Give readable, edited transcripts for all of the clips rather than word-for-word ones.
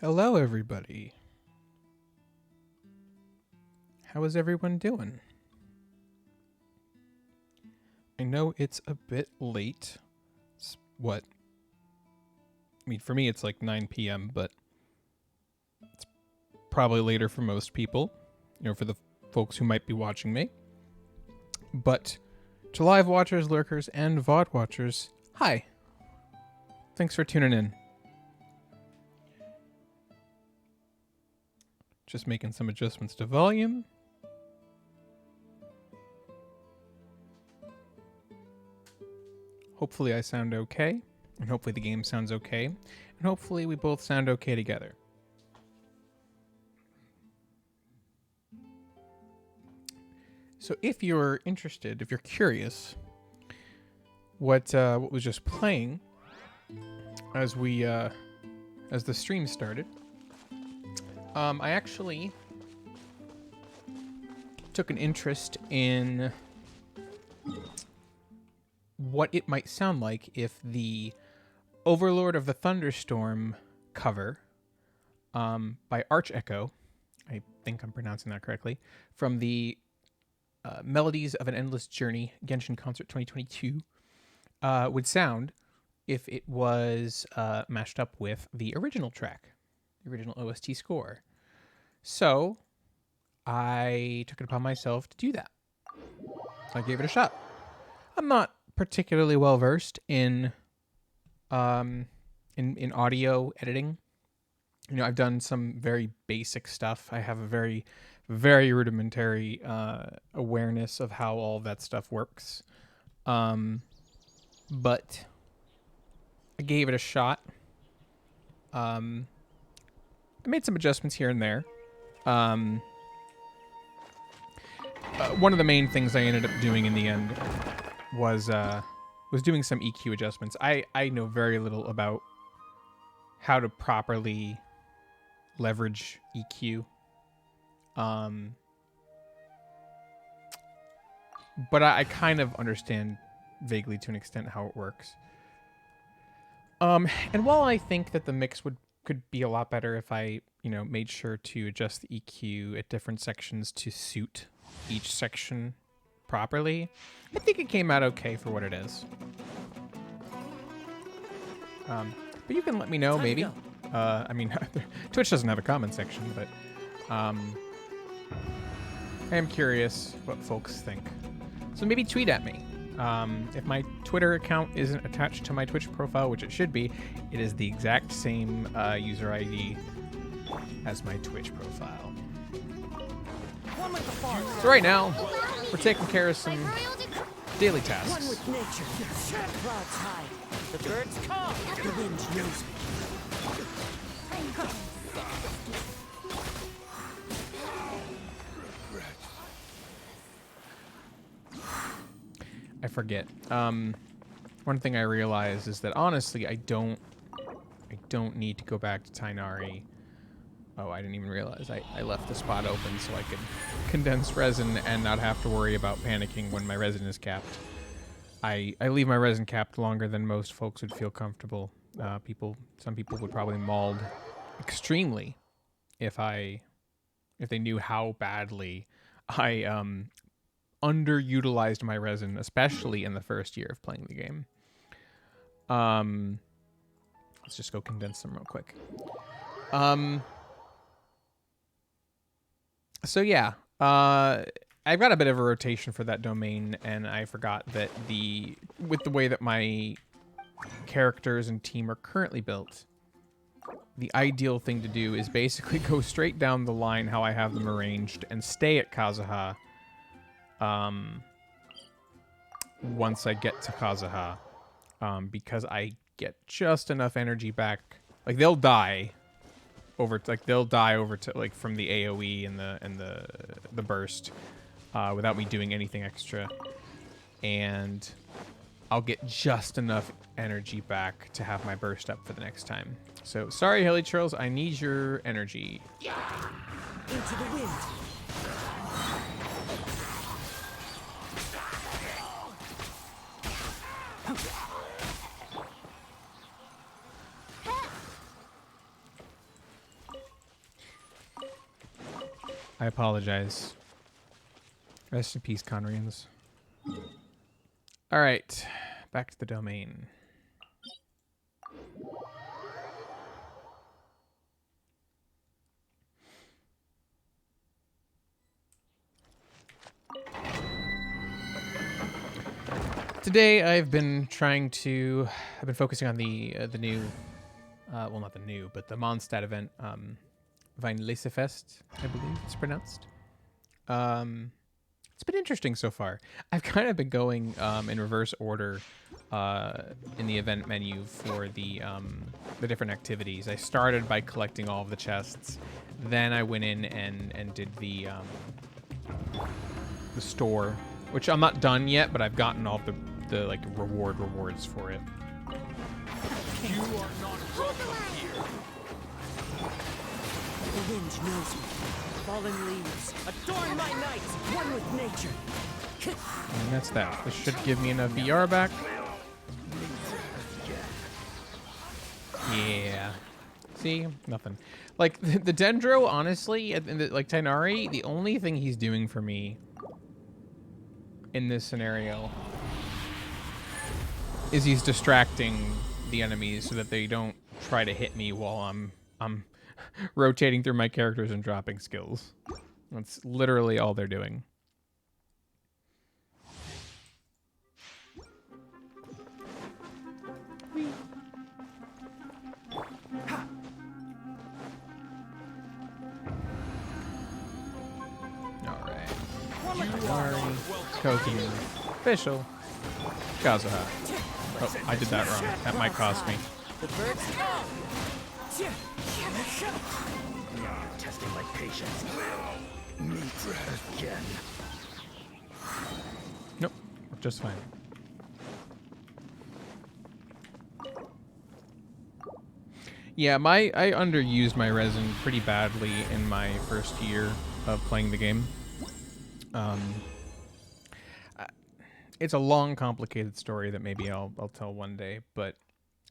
Hello, everybody. How is everyone doing? I know it's a bit late. It's what? I mean, for me, it's like 9 p.m., but it's probably later for most people, for the folks who might be watching me. But to live watchers, lurkers, and VOD watchers, hi. Thanks for tuning in. Just making some adjustments to volume. Hopefully I sound okay, and hopefully the game sounds okay, and hopefully we both sound okay together. So if you're interested, if you're curious, what was just playing as the stream started, I actually took an interest in what it might sound like if the Overlord of the Thunderstorm cover by Arch Echo, I think I'm pronouncing that correctly, from the Melodies of an Endless Journey Genshin Concert 2022 would sound if it was mashed up with the original track, the original OST score. So I took it upon myself to do that. I gave it a shot. I'm not particularly well versed in audio editing. I've done some very basic stuff. I have a very, very rudimentary awareness of how all that stuff works. But I gave it a shot. I made some adjustments here and there. One of the main things I ended up doing in the end was doing some EQ adjustments. I know very little about how to properly leverage EQ. But I kind of understand vaguely to an extent how it works. And while I think that the mix could be a lot better if I, made sure to adjust the EQ at different sections to suit each section properly, I think it came out okay for what it is. But you can let me know, maybe. Twitch doesn't have a comment section, but I am curious what folks think. So maybe tweet at me. If my Twitter account isn't attached to my Twitch profile, which it should be, it is the exact same user ID as my Twitch profile. So right now, we're taking care of some daily tasks. One with nature. Clouds high. The birds call. The wind knows me. I forget. One thing I realize is that honestly, I don't need to go back to Tainari. Oh, I didn't even realize I left the spot open so I could condense resin and not have to worry about panicking when my resin is capped. I leave my resin capped longer than most folks would feel comfortable. Some people would probably mauled extremely if they knew how badly I underutilized my resin, especially in the first year of playing the game. Let's just go condense them real quick. So yeah, I've got a bit of a rotation for that domain, and I forgot that with the way that my characters and team are currently built, the ideal thing to do is basically go straight down the line how I have them arranged and stay at Kazuha once I get to Kazuha, because I get just enough energy back. Like they'll die over to from the AoE and the burst without me doing anything extra, and I'll get just enough energy back to have my burst up for the next time. So sorry, Hilly Churls, I need your energy. Into the wind. I apologize. Rest in peace, Conrians. All right, back to the domain. Today I've been focusing on the new, well, not the new, but the Mondstadt event, Weinlesefest, I believe it's pronounced. It's been interesting so far. I've kind of been going in reverse order in the event menu for the different activities. I started by collecting all of the chests, then I went in and did the store, which I'm not done yet, but I've gotten all the like rewards for it. You are not welcome here. The wind knows me. Fallen leaves adorn my night, one with nature. And that's that. This should give me enough VR back. Yeah. See? Nothing. Like, the Dendro, honestly, like Tighnari, the only thing he's doing for me in this scenario is he's distracting the enemies so that they don't try to hit me while I'm rotating through my characters and dropping skills. That's literally all they're doing. Alright. Tighnari, Koki, Official, Kazuha. Oh, I did that wrong. That might cost me. The birds come. Testing my patience. Meet again. Nope, just fine. Yeah, I underused my resin pretty badly in my first year of playing the game. It's a long, complicated story that maybe I'll tell one day, but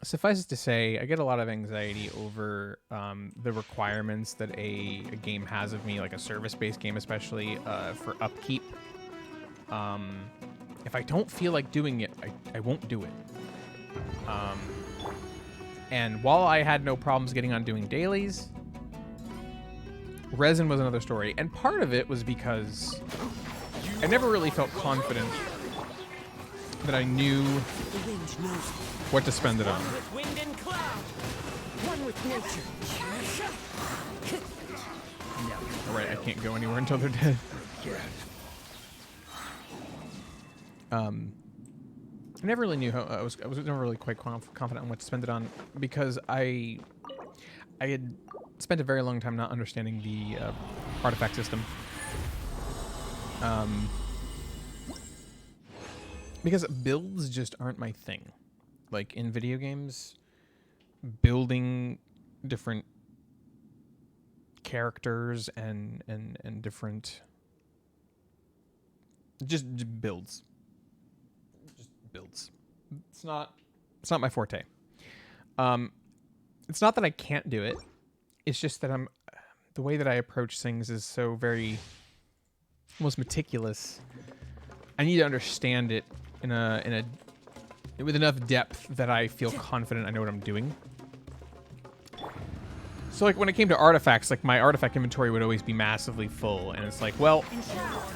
suffice it to say, I get a lot of anxiety over the requirements that a game has of me, like a service-based game especially, for upkeep. If I don't feel like doing it, I won't do it. And while I had no problems getting on doing dailies, resin was another story. And part of it was because I never really felt confident that I knew what to spend it on. With wind and cloud. One with nature. Alright, I can't go anywhere until they're dead. I never really knew how I was never really quite confident on what to spend it on because I had spent a very long time not understanding the artifact system. Because builds just aren't my thing. Like in video games, building different characters and different just builds. It's not my forte. It's not that I can't do it. It's just that the way that I approach things is so very almost meticulous. I need to understand it with enough depth that I feel confident I know what I'm doing. So like when it came to artifacts, like my artifact inventory would always be massively full, and it's like, well,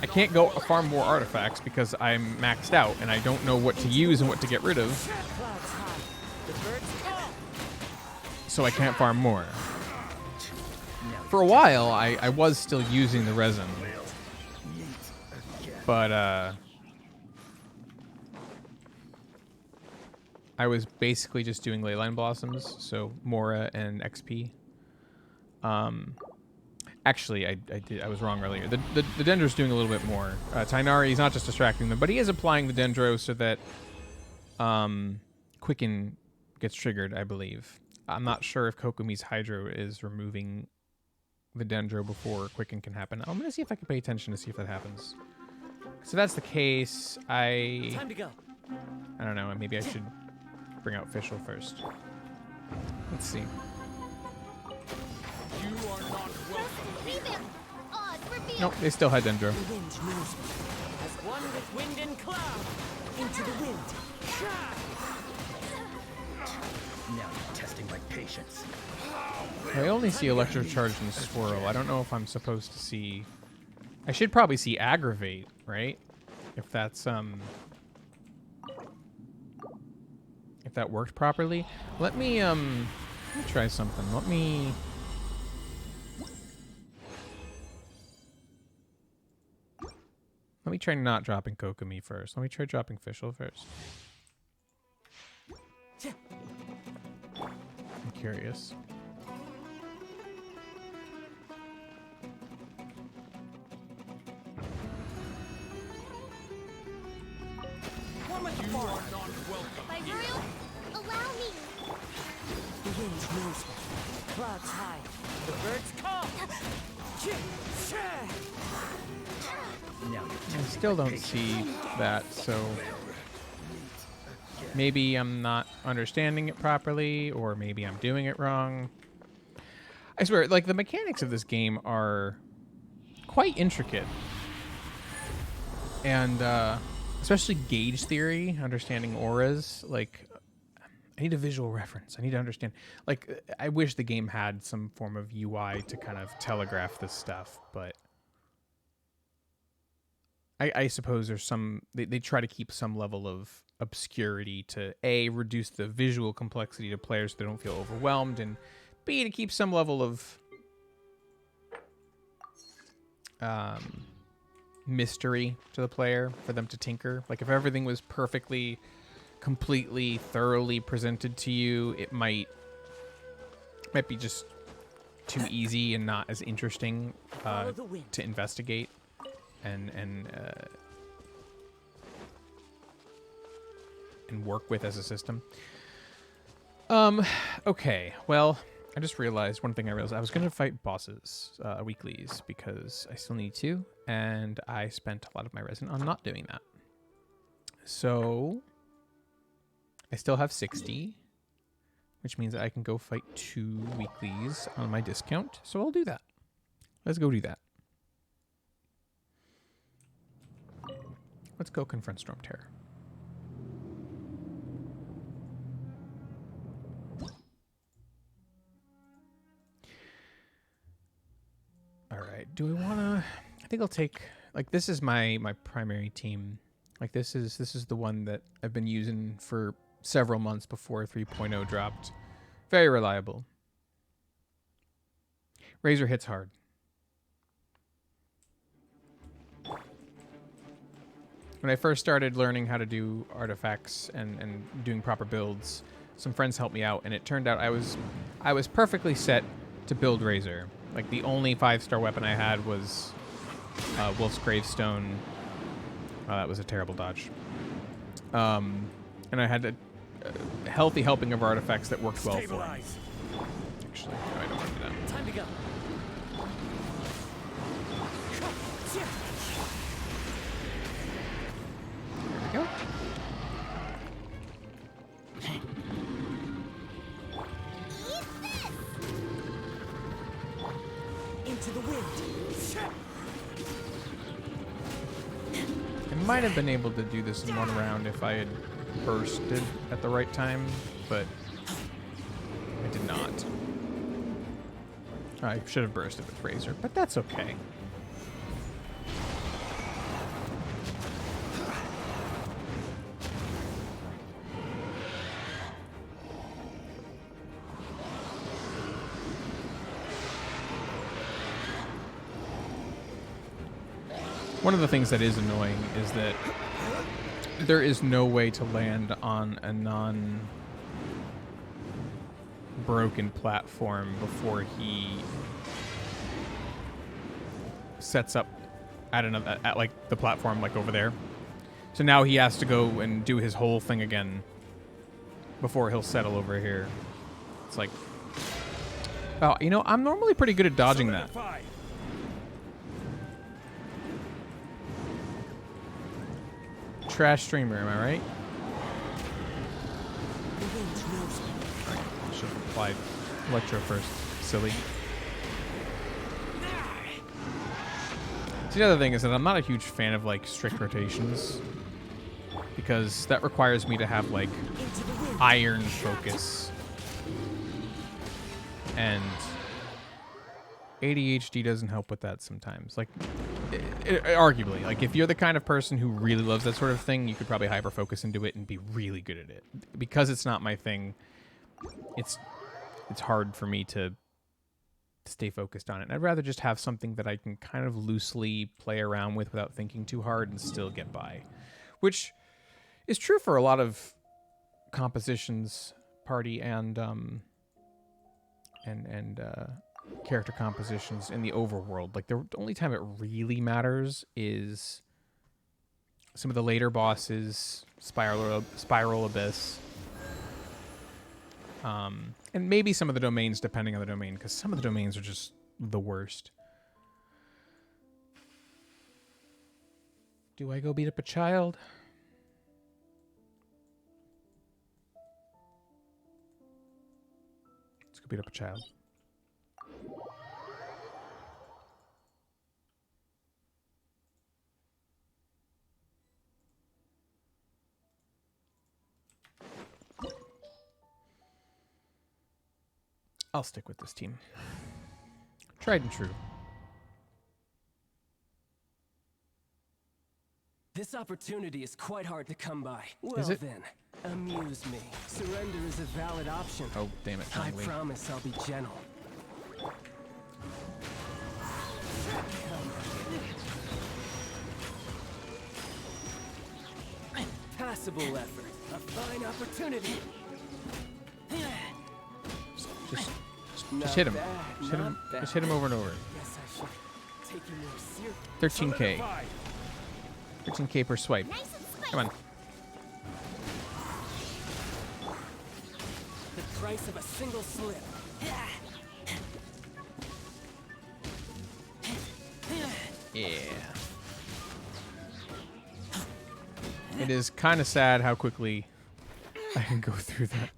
I can't go farm more artifacts because I'm maxed out and I don't know what to use and what to get rid of. So I can't farm more. For a while, I was still using the resin, but I was basically just doing Leyline Blossoms, so Mora and XP. Actually, I was wrong earlier. The Dendro's doing a little bit more. Tighnari is not just distracting them, but he is applying the Dendro so that Quicken gets triggered, I believe. I'm not sure if Kokomi's Hydro is removing the Dendro before Quicken can happen. I'm going to see if I can pay attention to see if that happens. So that's the case. Time to go. I don't know. Maybe I should bring out Official first. Let's see. You are not welcome. Nope, they still had Dendro. The wind knows me. As one with wind and cloud. Into the wind. Now you're testing my patience. I only see Electrocharge and Swirl. I don't know if I'm supposed to see... I should probably see Aggravate, right? If that's, if that worked properly. Let me try something. Let me try not dropping Kokomi first. Let me try dropping Fischl first. I'm curious. Vibrurial, allow me. The wind knows me. Clouds high. The birds call. Now you're I testing still my don't patience. see that, so maybe I'm not understanding it properly, or maybe I'm doing it wrong. I swear, like, the mechanics of this game are quite intricate. And, especially gauge theory, understanding auras, like, I need a visual reference. I need to understand. Like, I wish the game had some form of UI to kind of telegraph this stuff, but I suppose there's some... They try to keep some level of obscurity to, A, reduce the visual complexity to players so they don't feel overwhelmed, and B, to keep some level of mystery to the player for them to tinker. Like, if everything was perfectly, completely, thoroughly presented to you, it might be just too easy and not as interesting Follow the wind. to investigate and work with as a system. Okay, well, I just realized one thing. I was going to fight bosses weeklies because I still need to, and I spent a lot of my resin on not doing that. So I still have 60, which means that I can go fight 2 weeklies on my discount. So I'll do that. Let's go do that. Let's go confront Storm Terror. All right. Do we want to... I think I'll take... Like, this is my primary team. Like, this is the one that I've been using for several months before 3.0 dropped. Very reliable. Razor hits hard. When I first started learning how to do artifacts and doing proper builds, some friends helped me out, and it turned out I was perfectly set to build Razor. Like, the only 5-star weapon I had was Wolf's Gravestone. That was a terrible dodge. And I had a healthy helping of artifacts that worked well for me. Actually, no, I don't want to do that. Time to go. There we go. Into the wind. I might have been able to do this in one round if I had bursted at the right time, but I did not. I should have bursted with Razor, but that's okay. One of the things that is annoying is that there is no way to land on a non-broken platform before he sets up at another at like the platform like over there. So now he has to go and do his whole thing again before he'll settle over here. It's like, oh, you know, I'm normally pretty good at dodging that. Trash streamer, am I right? The wind knows me. Alright, should have applied Electro first. Silly. So the other thing is that I'm not a huge fan of like strict rotations because that requires me to have like Into the wind. iron focus, and ADHD doesn't help with that sometimes. Like, arguably, like if you're the kind of person who really loves that sort of thing, you could probably hyper focus into it and be really good at it. Because it's not my thing, it's hard for me to stay focused on it. I'd rather just have something that I can kind of loosely play around with without thinking too hard and still get by, which is true for a lot of compositions, party and character compositions in the overworld. Like the only time it really matters is some of the later bosses, Spiral Abyss, and maybe some of the domains, depending on the domain, because some of the domains are just the worst. Do I go beat up a child? Let's go beat up a child. I'll stick with this team. Tried and true. This opportunity is quite hard to come by. Well Is it? then, amuse me. Surrender is a valid option. Oh, damn it. I Finally. promise I'll be gentle. Passable effort. A fine opportunity. Just hit him. Not Just hit him. not bad. Just hit him over and over. Guess I should take you more serious. 13k. 13k per swipe. Nice and spicy. Come on. The price of a single slip. Yeah. It is kind of sad how quickly I can go through that.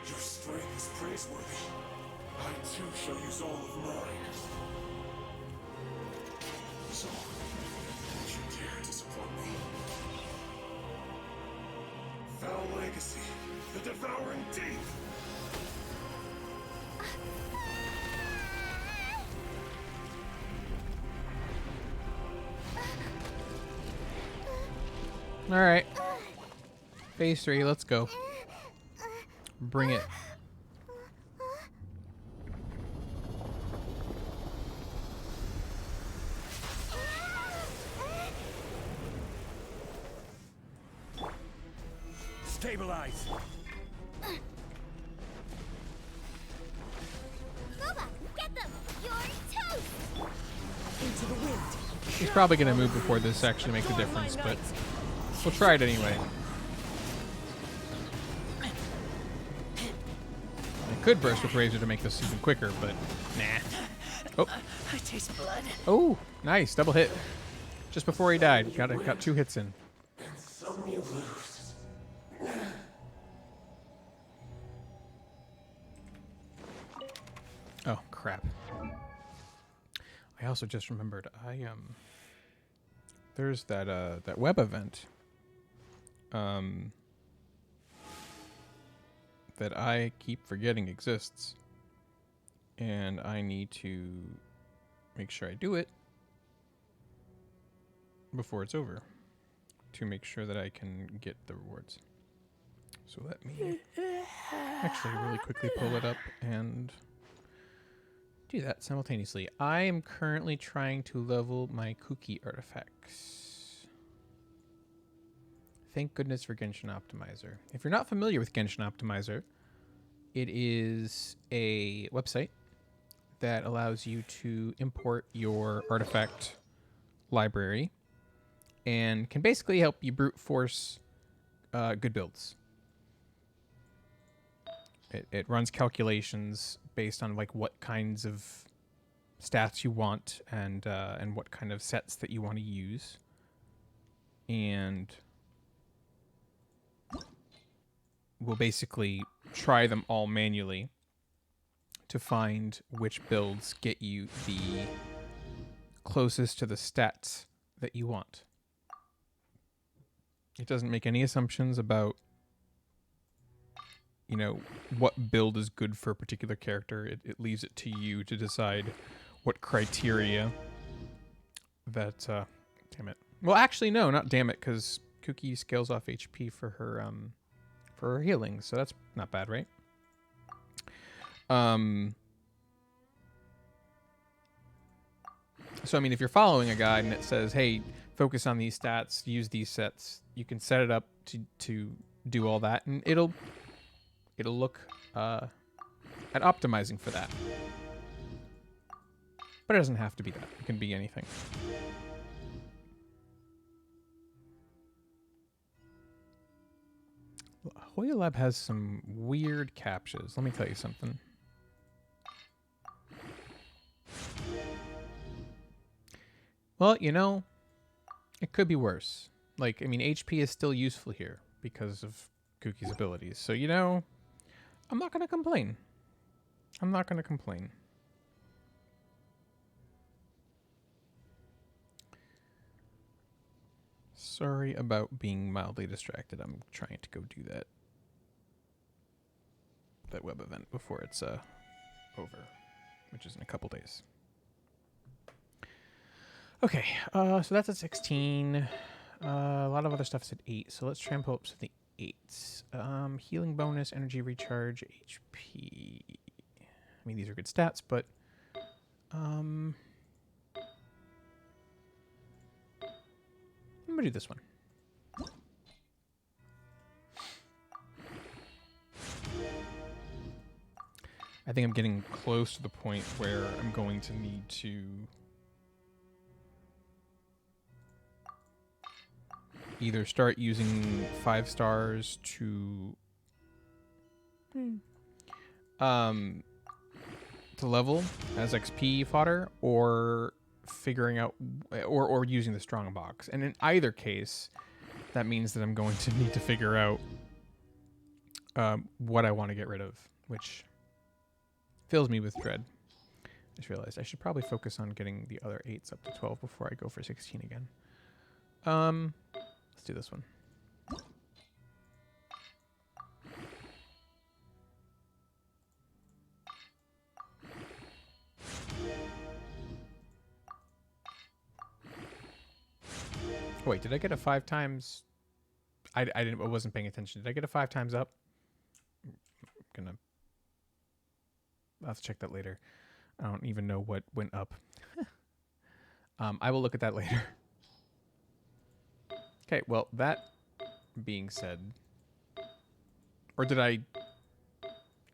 Your strength is praiseworthy. I too shall use all of mine. So, don't you dare disappoint me. Foul legacy, the devouring deep. All right. Phase 3, let's go. Bring it. Stabilize. Boba, get them! You're toast! Into the wind. He's probably going to move before this actually makes a difference, but we'll try it anyway. I could burst with Razor to make this even quicker, but nah. Oh. I taste blood. Oh, nice. Double hit. Just before he died. Got 2 hits in. Some you lose. Oh, crap. I also just remembered there's that web event that I keep forgetting exists, and I need to make sure I do it before it's over to make sure that I can get the rewards. So let me actually really quickly pull it up and do that simultaneously. I am currently trying to level my cookie artifacts. Thank goodness for Genshin Optimizer. If you're not familiar with Genshin Optimizer, it is a website that allows you to import your artifact library and can basically help you brute force good builds. It runs calculations based on like what kinds of stats you want and what kind of sets that you want to use, and we'll basically try them all manually to find which builds get you the closest to the stats that you want. It doesn't make any assumptions about, you know, what build is good for a particular character. It leaves it to you to decide what criteria that, damn it. Well, actually, no, not damn it, because Kuki scales off HP for her healing, so that's not bad, right? So, I mean, if you're following a guide and it says, hey, focus on these stats, use these sets, you can set it up to do all that, and it'll look at optimizing for that. But it doesn't have to be that. It can be anything. Hoya Lab has some weird captchas. Let me tell you something. Well, you know, it could be worse. Like, I mean, HP is still useful here because of Kuki's abilities. So, you know, I'm not going to complain. I'm not going to complain. Sorry about being mildly distracted. I'm trying to go do that web event before it's over, which is in a couple days. Okay, so that's at 16. A lot of other stuff is at 8, so let's try and pull up some of the 8s. Healing bonus, energy recharge, HP. I mean, these are good stats, but I'm gonna do this one. I think I'm getting close to the point where I'm going to need to either start using 5 stars to level as XP fodder, or figuring out or using the strong box. And in either case, that means that I'm going to need to figure out what I want to get rid of, which fills me with dread. I just realized I should probably focus on getting the other 8s up to 12 before I go for 16 again. Let's do this one. Oh, wait, did I get a 5 times? I wasn't paying attention. Did I get a 5 times up? I'll have to check that later. I don't even know what went up. I will look at that later. Okay, well, that being said, or did I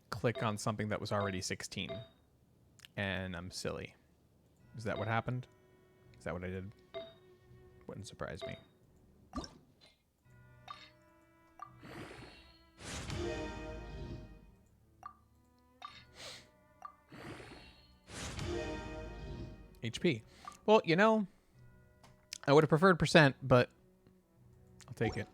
click on something that was already 16 and I'm silly? Is that what happened? Is that what I did? Wouldn't surprise me. HP. Well, you know, I would have preferred percent, but I'll take it.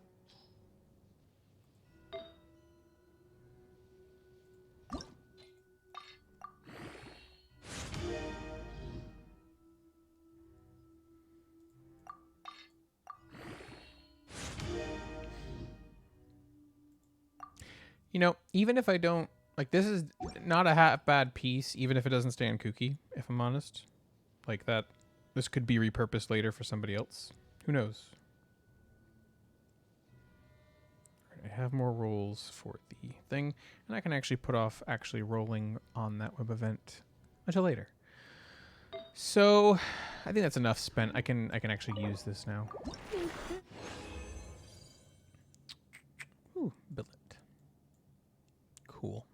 You know, even if I don't, like, this is not a half bad piece, even if it doesn't stay on Kuki, if I'm honest. Like, that, this could be repurposed later for somebody else. Who knows? I have more rolls for the thing, and I can actually put off actually rolling on that web event until later. So, I think that's enough spent. I can actually use this now. Ooh, billet. Cool.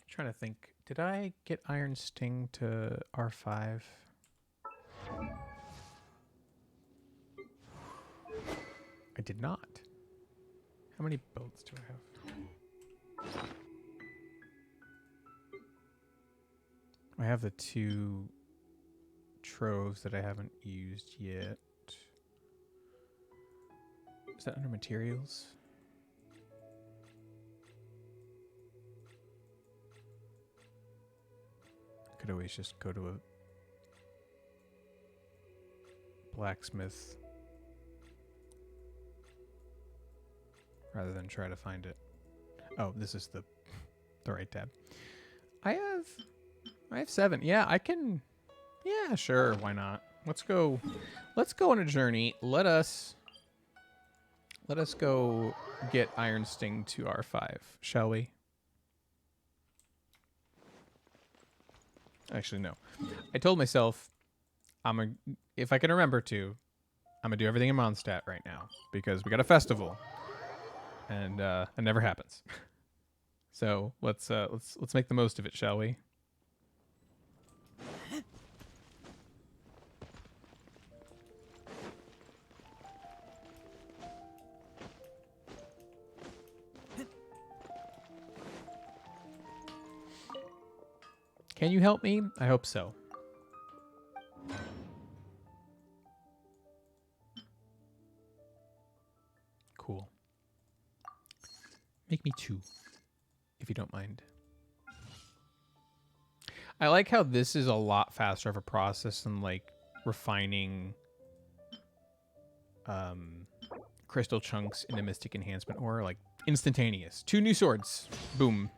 Trying to think. Did I get Iron Sting to R5? I did not. How many builds do I have? I have the 2 troves that I haven't used yet. Is that under materials? I could always just go to a blacksmith rather than try to find it. Oh, this is the right tab. I have 7. Yeah, I can. Yeah, sure. Why not? Let's go on a journey. Let us go get Iron Sting to R5, shall we? Actually, no. I told myself if I can remember to, I'm gonna do everything in Mondstadt right now because we got a festival, and it never happens. So let's make the most of it, shall we? Can you help me? I hope so. Cool. Make me 2, if you don't mind. I like how this is a lot faster of a process than like refining crystal chunks into Mystic Enhancement ore. Like instantaneous. 2 new swords. Boom.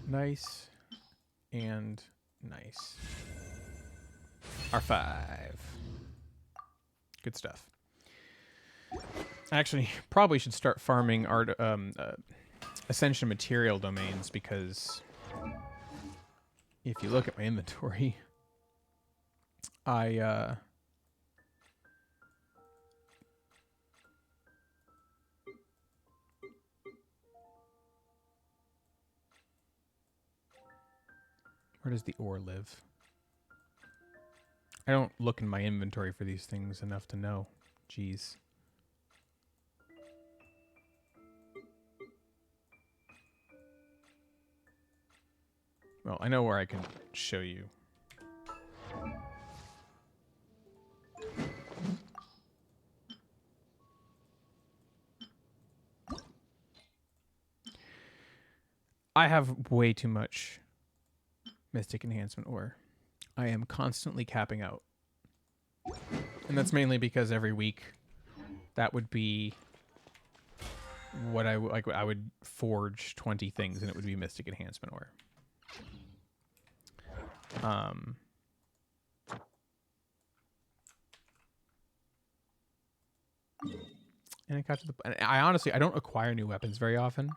Nice and nice. R5. Good stuff. Actually, probably should start farming art, Ascension material domains, because if you look at my inventory, I where does the ore live? I don't look in my inventory for these things enough to know. Jeez. Well, I know where I can show you. I have way too much Mystic Enhancement ore. I am constantly capping out. And that's mainly because every week that would be what I would forge 20 things and it would be Mystic Enhancement ore. And it got to the and I honestly don't acquire new weapons very often.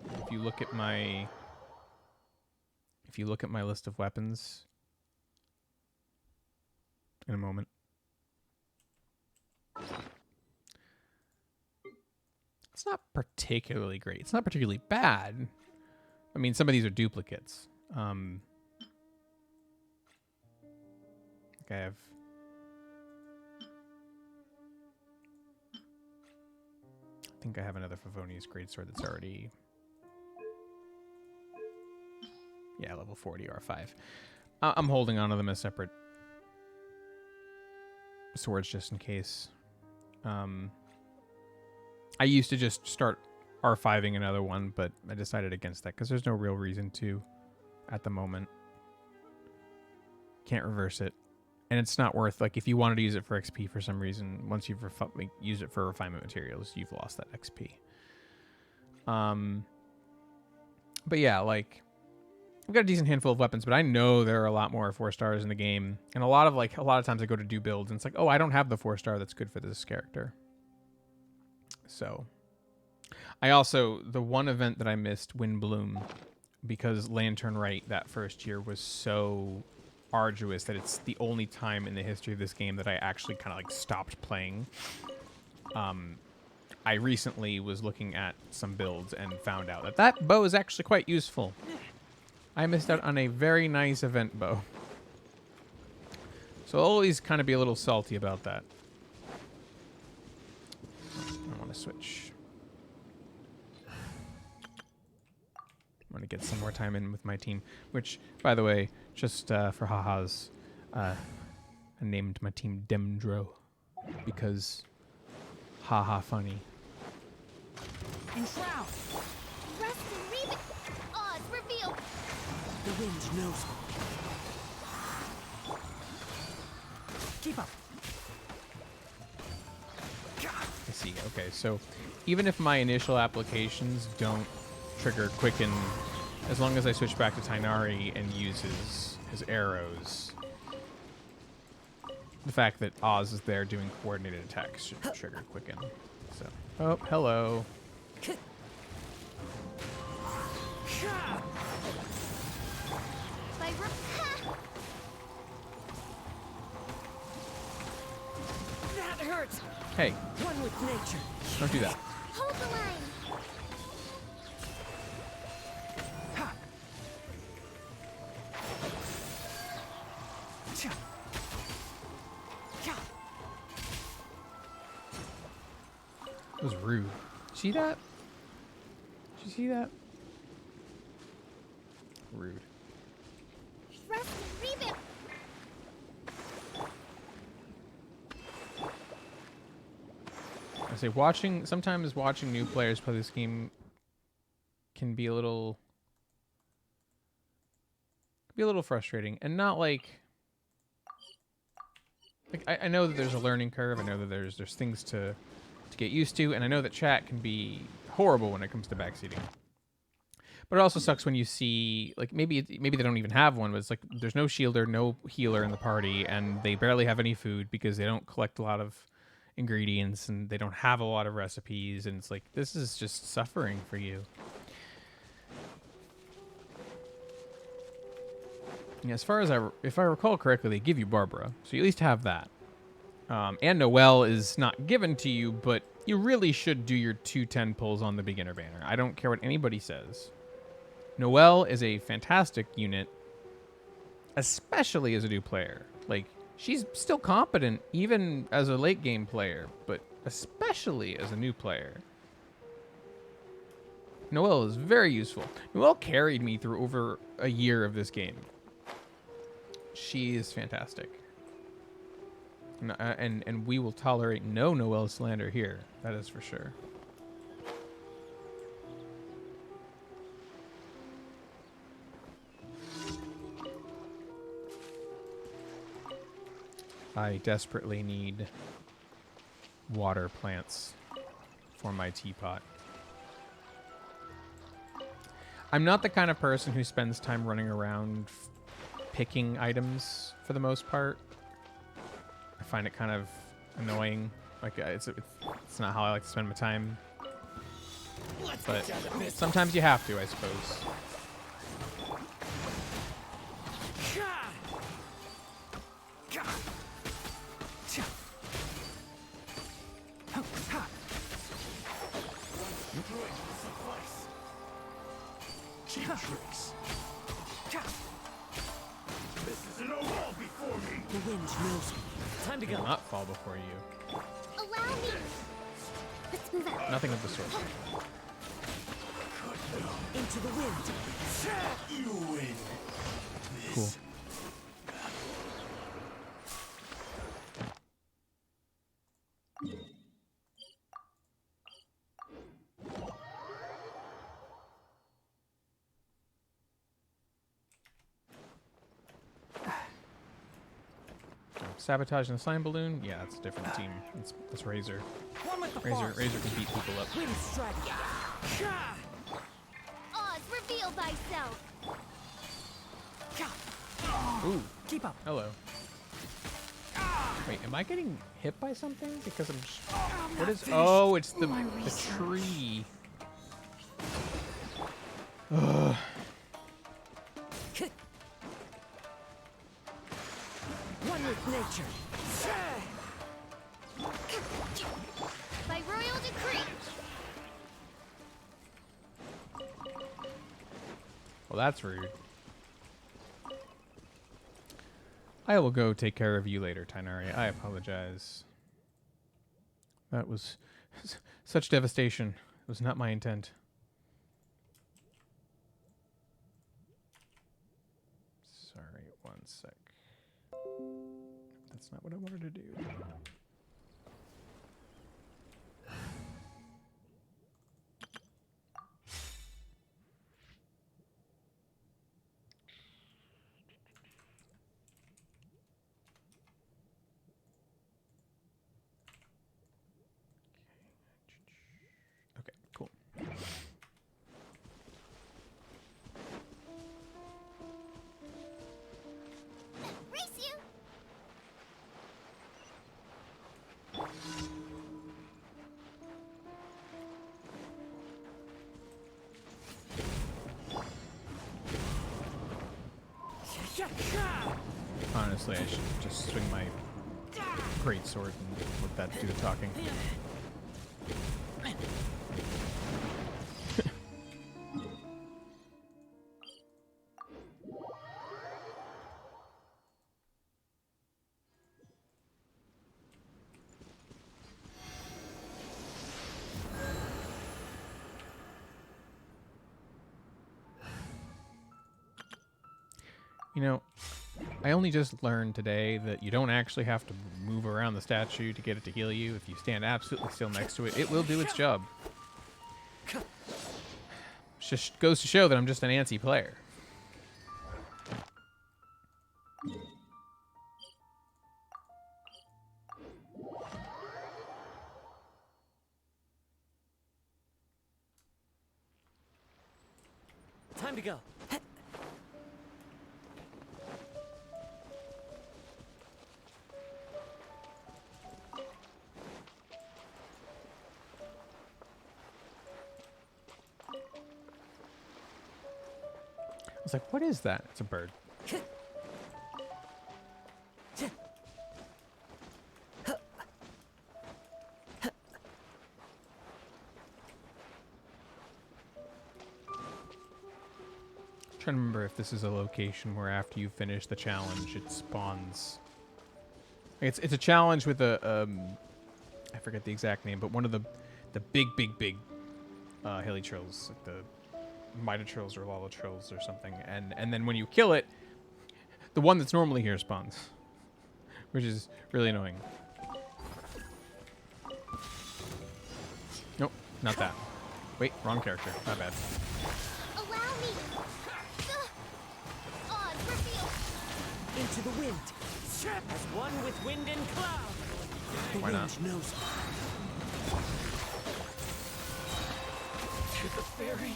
If you look at my list of weapons in a moment. It's not particularly great. It's not particularly bad. I mean, some of these are duplicates. I think I have another Favonius Greatsword that's already... Yeah, level 40 R5. I'm holding on to them as separate swords just in case. I used to just start R5ing another one, but I decided against that because there's no real reason to at the moment. Can't reverse it. And it's not worth, like, if you wanted to use it for XP for some reason, once you've used it for refinement materials, you've lost that XP. But yeah, like, I've got a decent handful of weapons, but I know there are a lot more 4-stars in the game. And a lot of times I go to do builds, and it's like, oh, I don't have the 4-star that's good for this character. So, I also, the one event that I missed, Windbloom, because Lantern Rite that first year was so arduous that it's the only time in the history of this game that I actually kind of like stopped playing. I recently was looking at some builds and found out that that bow is actually quite useful. I missed out on a very nice event bow. So I'll always kind of be a little salty about that. I want to switch. I want to get some more time in with my team, which, by the way, just for ha-has, I named my team Demdro because haha funny. Enshroud! Rest and read it. Oz, reveal. The wind knows me. Keep up. I see. Okay, so even if my initial applications don't trigger quicken, as long as I switch back to Tainari and use his arrows, the fact that Oz is there doing coordinated attacks should trigger quicken. So, oh, hello. By That hurts! Hey, One with nature. don't do that. hold the line. Ha! Cha! Cha! It was rude. See that? Did you see that? Rude. Rest and read it. I say sometimes watching new players play this game can be a little frustrating, and not like I know that there's a learning curve. I know that there's things to get used to, and I know that chat can be horrible when it comes to backseating. But it also sucks when you see, like, maybe they don't even have one, but it's like there's no shielder, no healer in the party, and they barely have any food because they don't collect a lot of ingredients and they don't have a lot of recipes, and it's like, this is just suffering for you. Yeah, as far as if I recall correctly, they give you Barbara, so you at least have that. And Noelle is not given to you, but you really should do your 210 pulls on the beginner banner. I don't care what anybody says. Noelle is a fantastic unit, especially as a new player. Like, she's still competent even as a late game player, but especially as a new player. Noelle is very useful. Noelle carried me through over a year of this game. She is fantastic. And we will tolerate no Noelle slander here. That is for sure. I desperately need water plants for my teapot. I'm not the kind of person who spends time running around picking items for the most part. I find it kind of annoying. Like, it's not how I like to spend my time. But sometimes you have to, I suppose. Cheap tricks. This is an all before me. The wind knows me. Time to I will go. not fall before you. Allow me. Let's move out. Nothing of the sort. Into the wind. You win. Cool. Sabotaging the slime balloon? Yeah, it's a different team. It's Razor. One with the Razor force. can beat people up. Wind strategy. Oz, reveal thyself. Ooh, Keep up. hello. Wait, am I getting hit by something? Because I'm just... What is... Oh, it's the tree. Ugh. One with nature. royal decree. Well, that's rude. I will go take care of you later, Tainari. I apologize. That was such devastation. It was not my intent. Sorry, one sec. That's not what I wanted to do. Okay, cool. Race you. Honestly, I should just swing my great sword and let that do the talking. You know, I only just learned today that you don't actually have to move around the statue to get it to heal you. If you stand absolutely still next to it, it will do its job. Just goes to show that I'm just an antsy player. Time to go. I was like, what is that? It's a bird. Trying to remember if this is a location where after you finish the challenge, it spawns. It's a challenge with a I forget the exact name, but one of the big helitrils, like the Mitatrills or Lollatrills or something, and then when you kill it, the one that's normally here spawns, which is really annoying. Nope, not that. Wait, wrong character. My bad. Allow me. Oz, reveal. Into the wind. As one with wind and cloud. The Why wind not? knows. To the fairy.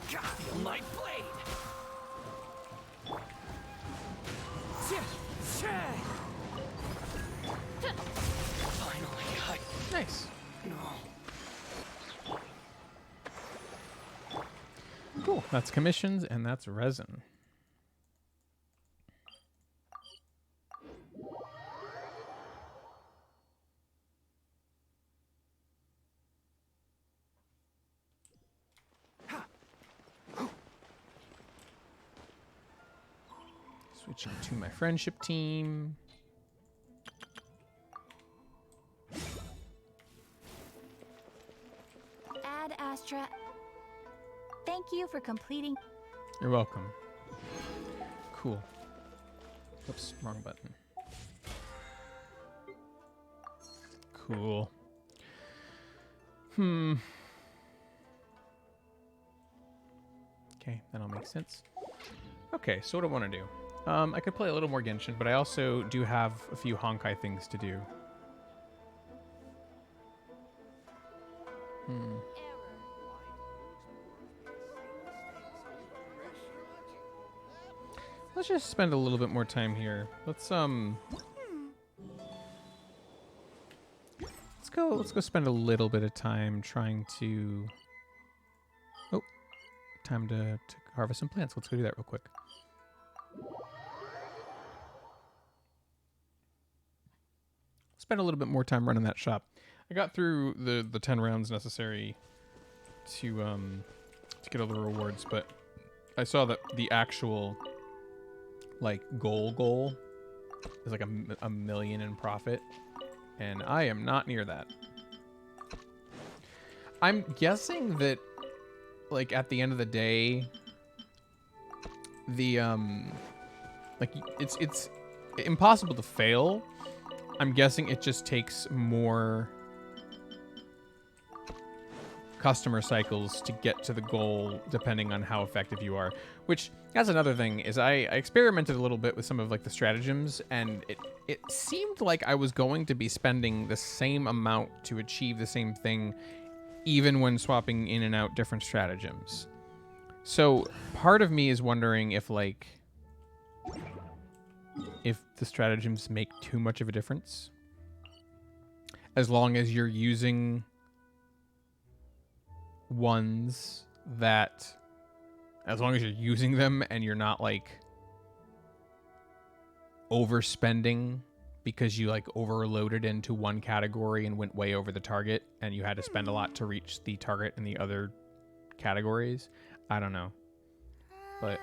Feel my blade. Finally, Nice. Cool. That's commissions and that's resin. Switching to my friendship team. Ad Astra. Thank you for completing. You're welcome. Cool. Oops, wrong button. Cool. Okay, that'll make sense. Okay, so what do I want to do? I could play a little more Genshin, but I also do have a few Honkai things to do. Let's just spend a little bit more time here. Let's go spend a little bit of time trying to time to harvest some plants. Let's go do that real quick. spend a little bit more time running that shop. I got through the 10 rounds necessary to get all the rewards, but I saw that the actual like goal is like a million in profit, and I am not near that. I'm guessing that like at the end of the day, the like it's impossible to fail. I'm guessing it just takes more customer cycles to get to the goal, depending on how effective you are. Which, that's another thing, is I experimented a little bit with some of like the stratagems, and it seemed like I was going to be spending the same amount to achieve the same thing, even when swapping in and out different stratagems. So part of me is wondering if like if the stratagems make too much of a difference, as long as you're using ones that, as long as you're using them and you're not like overspending because you like overloaded into one category and went way over the target and you had to spend a lot to reach the target in the other categories. I don't know, but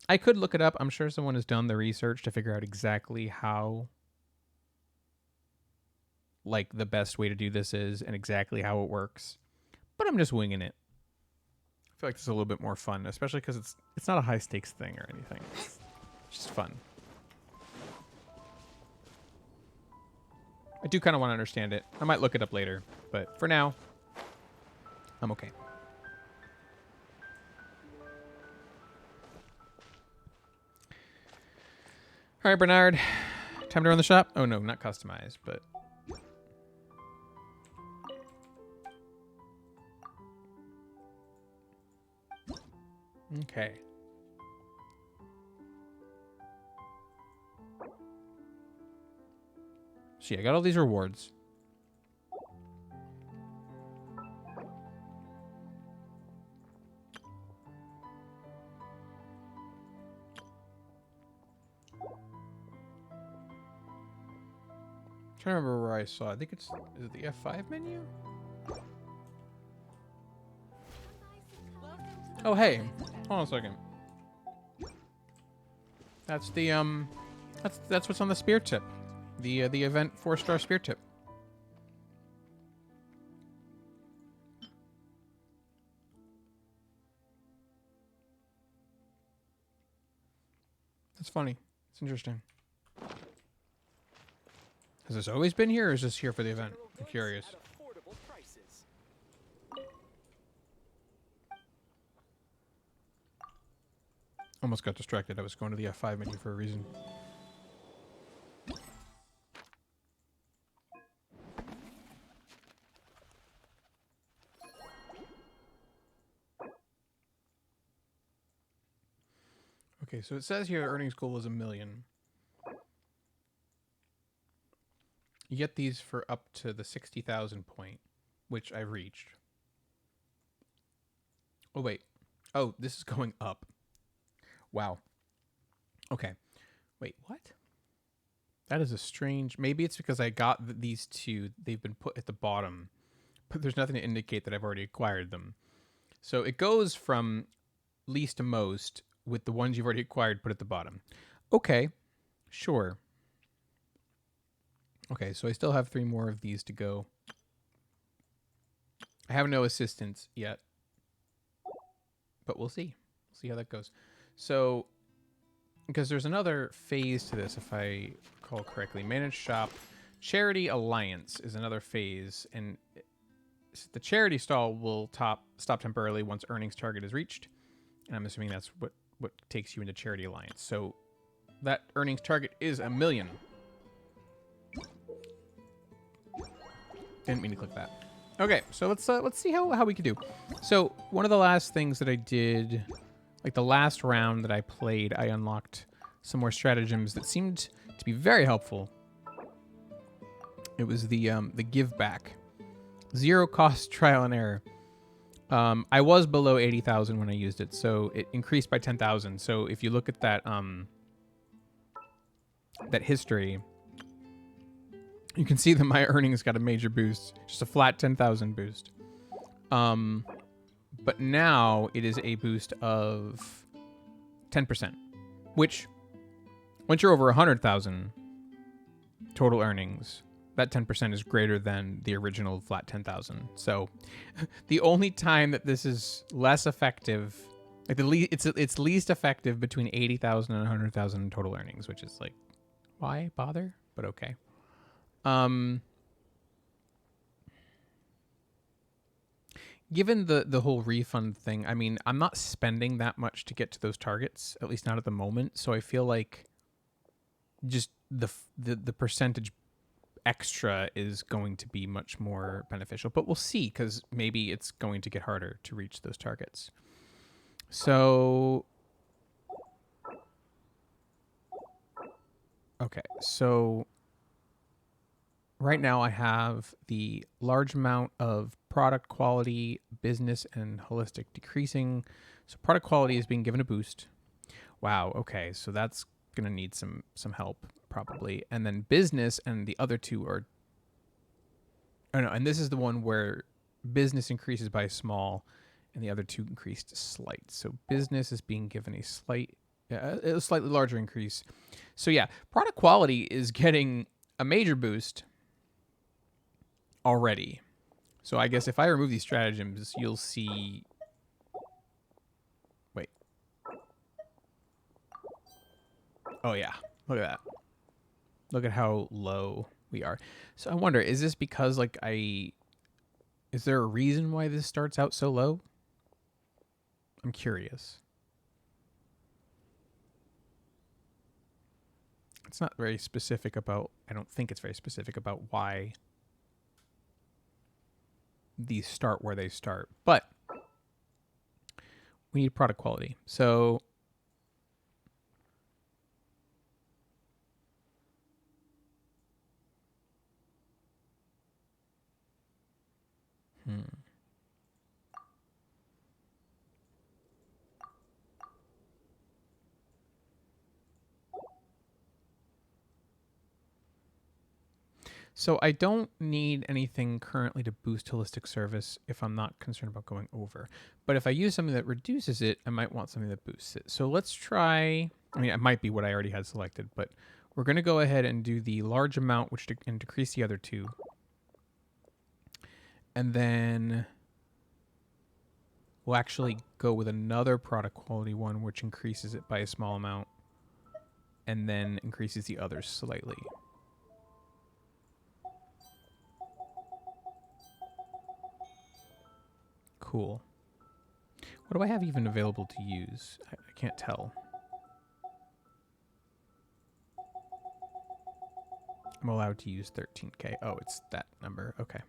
I could look it up. I'm sure someone has done the research to figure out exactly how like the best way to do this is and exactly how it works, but I'm just winging it. I feel like this is a little bit more fun, especially because it's not a high stakes thing or anything. It's just fun. I do kind of want to understand it. I might look it up later, but for now, I'm okay. All right, Bernard. Time to run the shop? Oh, no, not customized, but... Okay. See, I got all these rewards. I'm trying to remember where I saw. I think is it the F5 menu? Oh, hey. Hold on a second. That's the that's what's on the spear tip. The event 4-star spear tip. That's funny. It's interesting. Has this always been here, or is this here for the event? I'm curious. Almost got distracted. I was going to the F5 menu for a reason. Okay, so it says here earnings goal is 1 million. You get these for up to the 60,000 point, which I've reached. Oh, wait. Oh, this is going up. Wow. Okay. Wait, what? That is a strange... Maybe it's because I got these two. They've been put at the bottom, but there's nothing to indicate that I've already acquired them. So it goes from least to most with the ones you've already acquired put at the bottom. Okay. Sure. Okay, so I still have 3 more of these to go. I have no assistants yet, but we'll see. We'll see how that goes. So, because there's another phase to this, if I recall correctly. Manage shop. Charity Alliance is another phase, and the charity stall will stop temporarily once earnings target is reached, and I'm assuming that's what takes you into Charity Alliance. So that earnings target is 1 million. Didn't mean to click that. Okay, so let's see how we can do. So one of the last things that I did, like the last round that I played, I unlocked some more stratagems that seemed to be very helpful. It was the give back, 0 cost trial and error. I was below 80,000 when I used it, so it increased by 10,000. So if you look at that that history, You can see that my earnings got a major boost. Just a flat 10,000 boost. But now it is a boost of 10%, which once you're over 100,000 total earnings, that 10% is greater than the original flat 10,000. So the only time that this is less effective, like it's least effective between 80,000 and 100,000 in total earnings, which is like, why bother? But okay. Given the whole refund thing, I mean, I'm not spending that much to get to those targets, at least not at the moment. So I feel like just the percentage extra is going to be much more beneficial. But we'll see, because maybe it's going to get harder to reach those targets. So, okay, so right now I have the large amount of product quality, business, and holistic decreasing. So product quality is being given a boost. Wow, okay, so that's going to need some help probably. And then business and the other two are... Oh no, and this is the one where business increases by small and the other two increased slight. So business is being given a slightly larger increase. So yeah, product quality is getting a major boost already. So I guess if I remove these stratagems, you'll see... Wait. Oh yeah, look at that. Look at how low we are. So I wonder, is this because like is there a reason why this starts out so low? I'm curious. It's not very specific about, I don't think it's very specific about why these start where they start, but we need product quality. So So I don't need anything currently to boost holistic service if I'm not concerned about going over. But if I use something that reduces it, I might want something that boosts it. So let's try, I mean, it might be what I already had selected, but we're going to go ahead and do the large amount, and decrease the other two. And then we'll actually go with another product quality one, which increases it by a small amount and then increases the others slightly. Cool. What do I have even available to use? I can't tell. I'm allowed to use 13K. Oh, it's that number. Okay.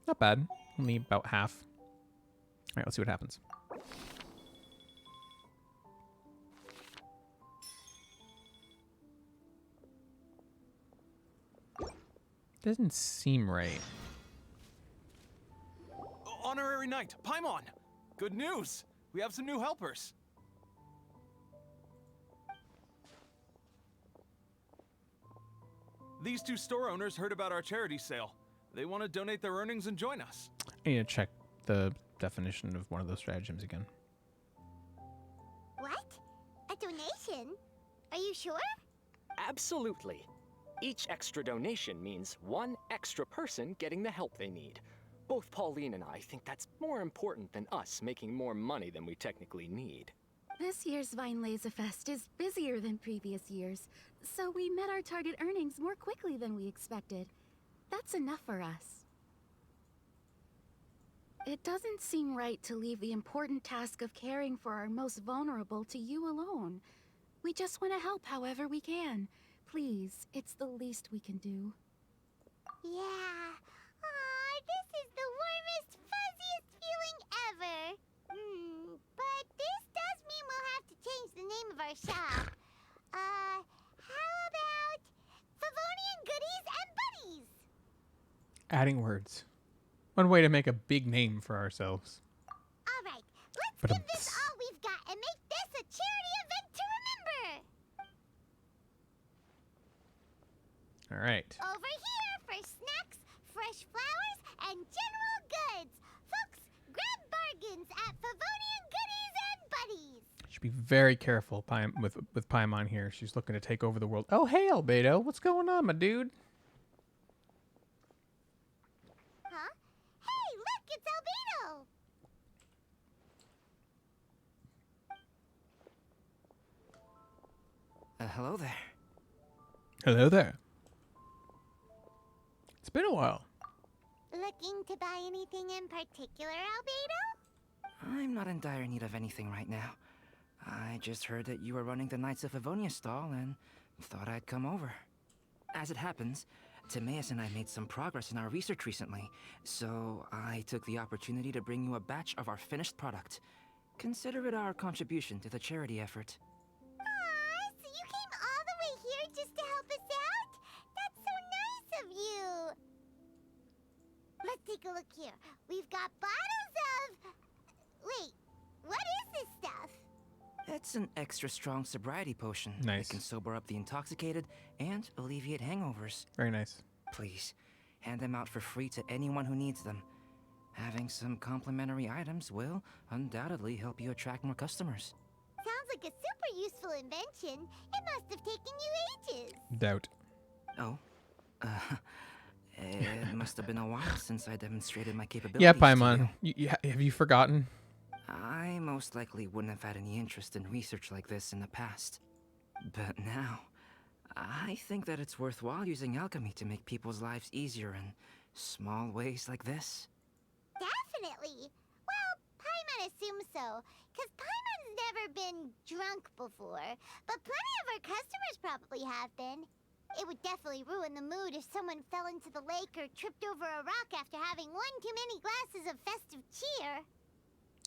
Not bad. Only about half. All right, let's see what happens. Doesn't seem right. Honorary Knight, Paimon! Good news! We have some new helpers. These two store owners heard about our charity sale. They want to donate their earnings and join us. I need to check the definition of one of those stratagems again. What? A donation? Are you sure? Absolutely. Each extra donation means one extra person getting the help they need. Both Pauline and I think that's more important than us making more money than we technically need. This year's Weinlesefest is busier than previous years, so we met our target earnings more quickly than we expected. That's enough for us. It doesn't seem right to leave the important task of caring for our most vulnerable to you alone. We just want to help however we can. Please, it's the least we can do. Yeah. Aw, this is the warmest, fuzziest feeling ever. But this does mean we'll have to change the name of our shop. How about Favonian Goodies and Buddies? Adding words. One way to make a big name for ourselves. All right, let's give this all we've got and make this a charity event to remember. All right. Over here for snacks, fresh flowers, and general goods. Folks, grab bargains at Favonian Goodies and Buddies. Should be very careful with Paimon here. She's looking to take over the world. Oh, hey, Albedo. What's going on, my dude? Huh? Hey, look, it's Albedo. Hello there. Hello there. It's been a while. Looking to buy anything in particular, Albedo? I'm not in dire need of anything right now. I just heard that you were running the Knights of Avonia stall and thought I'd come over. As it happens, Timaeus and I made some progress in our research recently, so I took the opportunity to bring you a batch of our finished product. Consider it our contribution to the charity effort. Aw, so you came all the way here just to help us out? That's so nice of you. Let's take a look here. We've got bottles of... Wait, what is this stuff? It's an extra strong sobriety potion. Nice. It can sober up the intoxicated and alleviate hangovers. Very nice. Please, hand them out for free to anyone who needs them. Having some complimentary items will undoubtedly help you attract more customers. Sounds like a super useful invention. It must have taken you ages. Doubt. Oh, it must have been a while since I demonstrated my capabilities. Yeah, to Paimon. you. Have you forgotten? I most likely wouldn't have had any interest in research like this in the past. But now, I think that it's worthwhile using alchemy to make people's lives easier in small ways like this. Definitely. Well, Paimon assumes so, because Paimon's never been drunk before, but plenty of our customers probably have been. It would definitely ruin the mood if someone fell into the lake or tripped over a rock after having one too many glasses of festive cheer.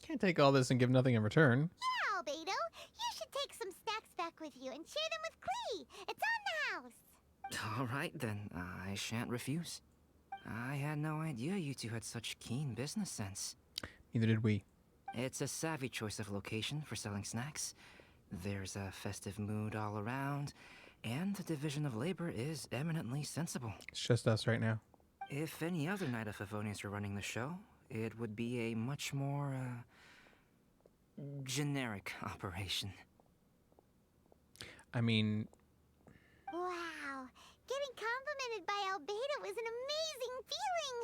Can't take all this and give nothing in return. Yeah, Albedo, you should take some snacks back with you and share them with Klee. It's on the house. All right then, I shan't refuse. I had no idea you two had such keen business sense. Neither did we. It's a savvy choice of location for selling snacks. There's a festive mood all around, and the division of labor is eminently sensible. It's just us right now. If any other Knight of Favonius were running the show, it would be a much more, generic operation. I mean, Wow, getting complimented by Albedo is an amazing feeling.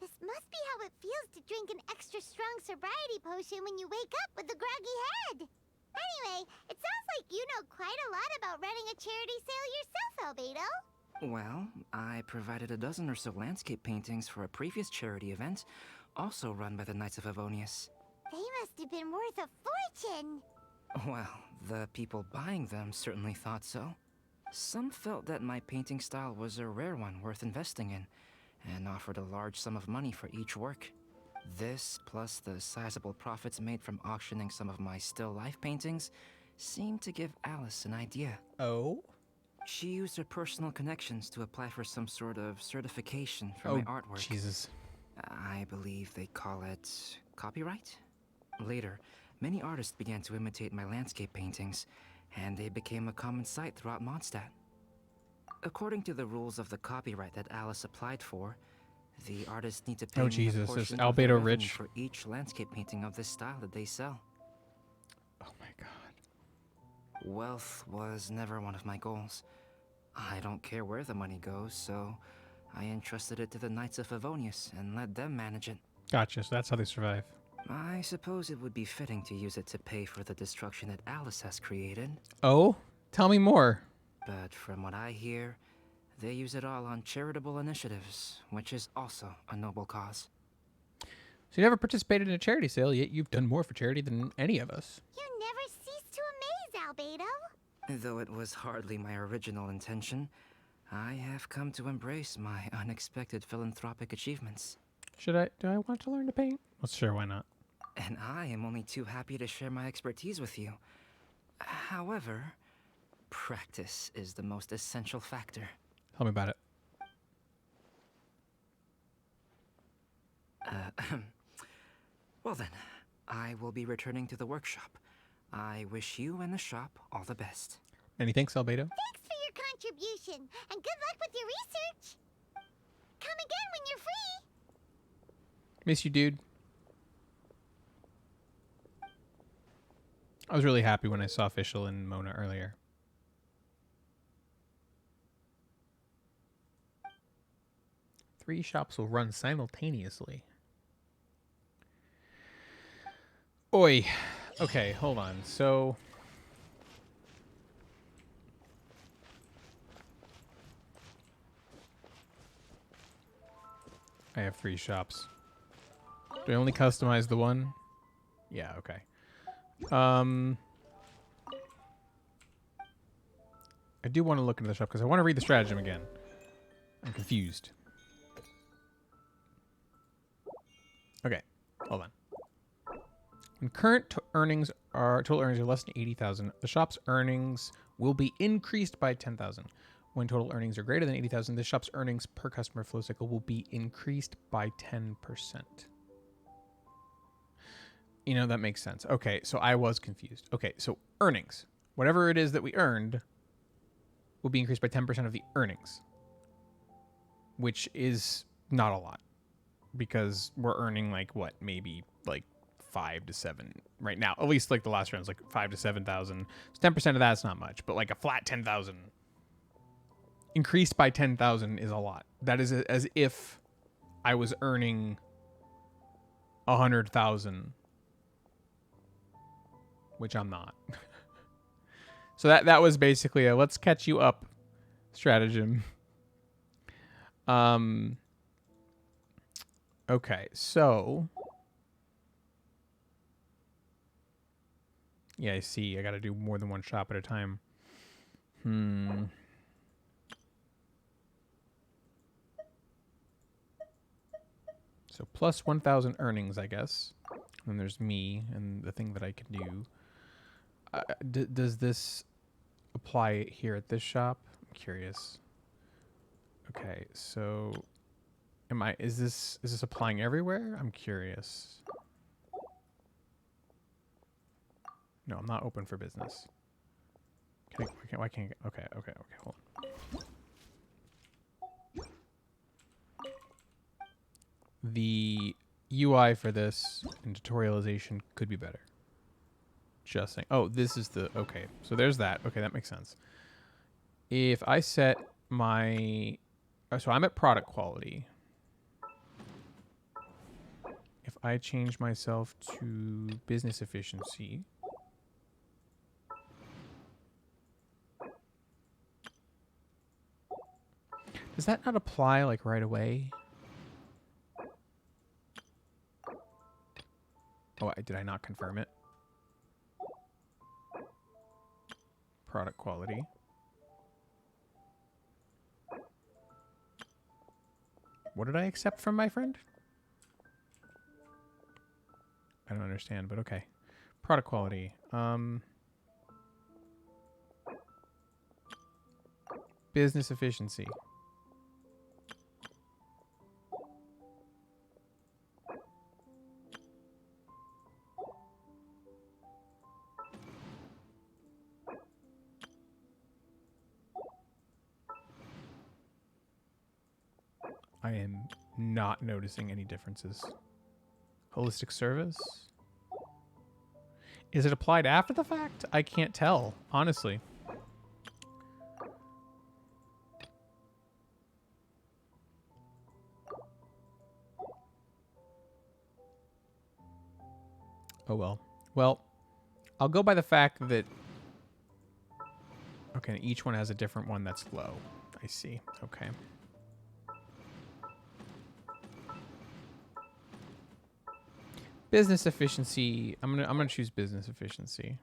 This must be how it feels to drink an extra strong sobriety potion when you wake up with a groggy head. Anyway, it sounds like you know quite a lot about running a charity sale yourself, Albedo. Well, I provided a dozen or so landscape paintings for a previous charity event, also run by the Knights of Favonius. They must have been worth a fortune. Well, the people buying them certainly thought so. Some felt that my painting style was a rare one worth investing in, and offered a large sum of money for each work. This, plus the sizable profits made from auctioning some of my still life paintings, seemed to give Alice an idea. oh? She used her personal connections to apply for some sort of certification for my artwork. Jesus. I believe they call it copyright? Later, many artists began to imitate my landscape paintings, and they became a common sight throughout Mondstadt. According to the rules of the copyright that Alice applied for, the artists need to pay Oh, me a Jesus, is portion of Albedo the revenue rich? for each landscape painting of this style that they sell. Oh my god. Wealth was never one of my goals. I don't care where the money goes, so I entrusted it to the Knights of Favonius and let them manage it. Gotcha, so that's how they survive. I suppose it would be fitting to use it to pay for the destruction that Alice has created, Oh? Tell me more. but from what I hear, they use it all on charitable initiatives, which is also a noble cause. So you never participated in a charity sale, yet you've done more for charity than any of us. You never cease to amaze, Albedo. Though it was hardly my original intention, I have come to embrace my unexpected philanthropic achievements. Do I want to learn to paint? Well, sure, why not? And I am only too happy to share my expertise with you. However, practice is the most essential factor. Tell me about it. Well then, I will be returning to the workshop. I wish you and the shop all the best. Many thanks, Albedo. Thanks for your contribution, and good luck with your research. Come again when you're free. Miss you, dude. I was really happy when I saw Fischl and Mona earlier. Three shops will run simultaneously. Oi. Okay, hold on. So... I have 3 shops. Do I only customize the one? Yeah, okay. I do want to look into the shop because I want to read the stratagem again. I'm confused. Okay, hold on. When current total earnings are less than 80,000, the shop's earnings will be increased by 10,000. When total earnings are greater than 80,000, the shop's earnings per customer flow cycle will be increased by 10%. You know, that makes sense. Okay, so I was confused. Okay, so earnings. Whatever it is that we earned will be increased by 10% of the earnings, which is not a lot because we're earning like what, maybe like 5 to 7 right now. At least like the last round's like 5 to 7,000. So 10% of that's not much, but like a flat 10,000 increased by 10,000 is a lot. That is as if I was earning 100,000, which I'm not. So that was basically a let's catch you up stratagem. Okay, so yeah, I see. I got to do more than one shop at a time. So plus 1,000 earnings, I guess. And there's me and the thing that I can do. Does this apply here at this shop? I'm curious. Okay, so is this applying everywhere? I'm curious. No, I'm not open for business. Why can't okay, hold on. The UI for this and tutorialization could be better. Just saying. Oh, this is the... Okay, so there's that. Okay, that makes sense. If I set my... So I'm at product quality. If I change myself to business efficiency... Does that not apply, like, right away? Oh, did I not confirm it? Product quality. What did I accept from my friend? I don't understand, but okay. Product quality. Business efficiency. I am not noticing any differences. Holistic service? Is it applied after the fact? I can't tell, honestly. Oh well. Well, I'll go by the fact that... Okay, each one has a different one that's low. I see. Okay. Business efficiency. I'm gonna choose business efficiency.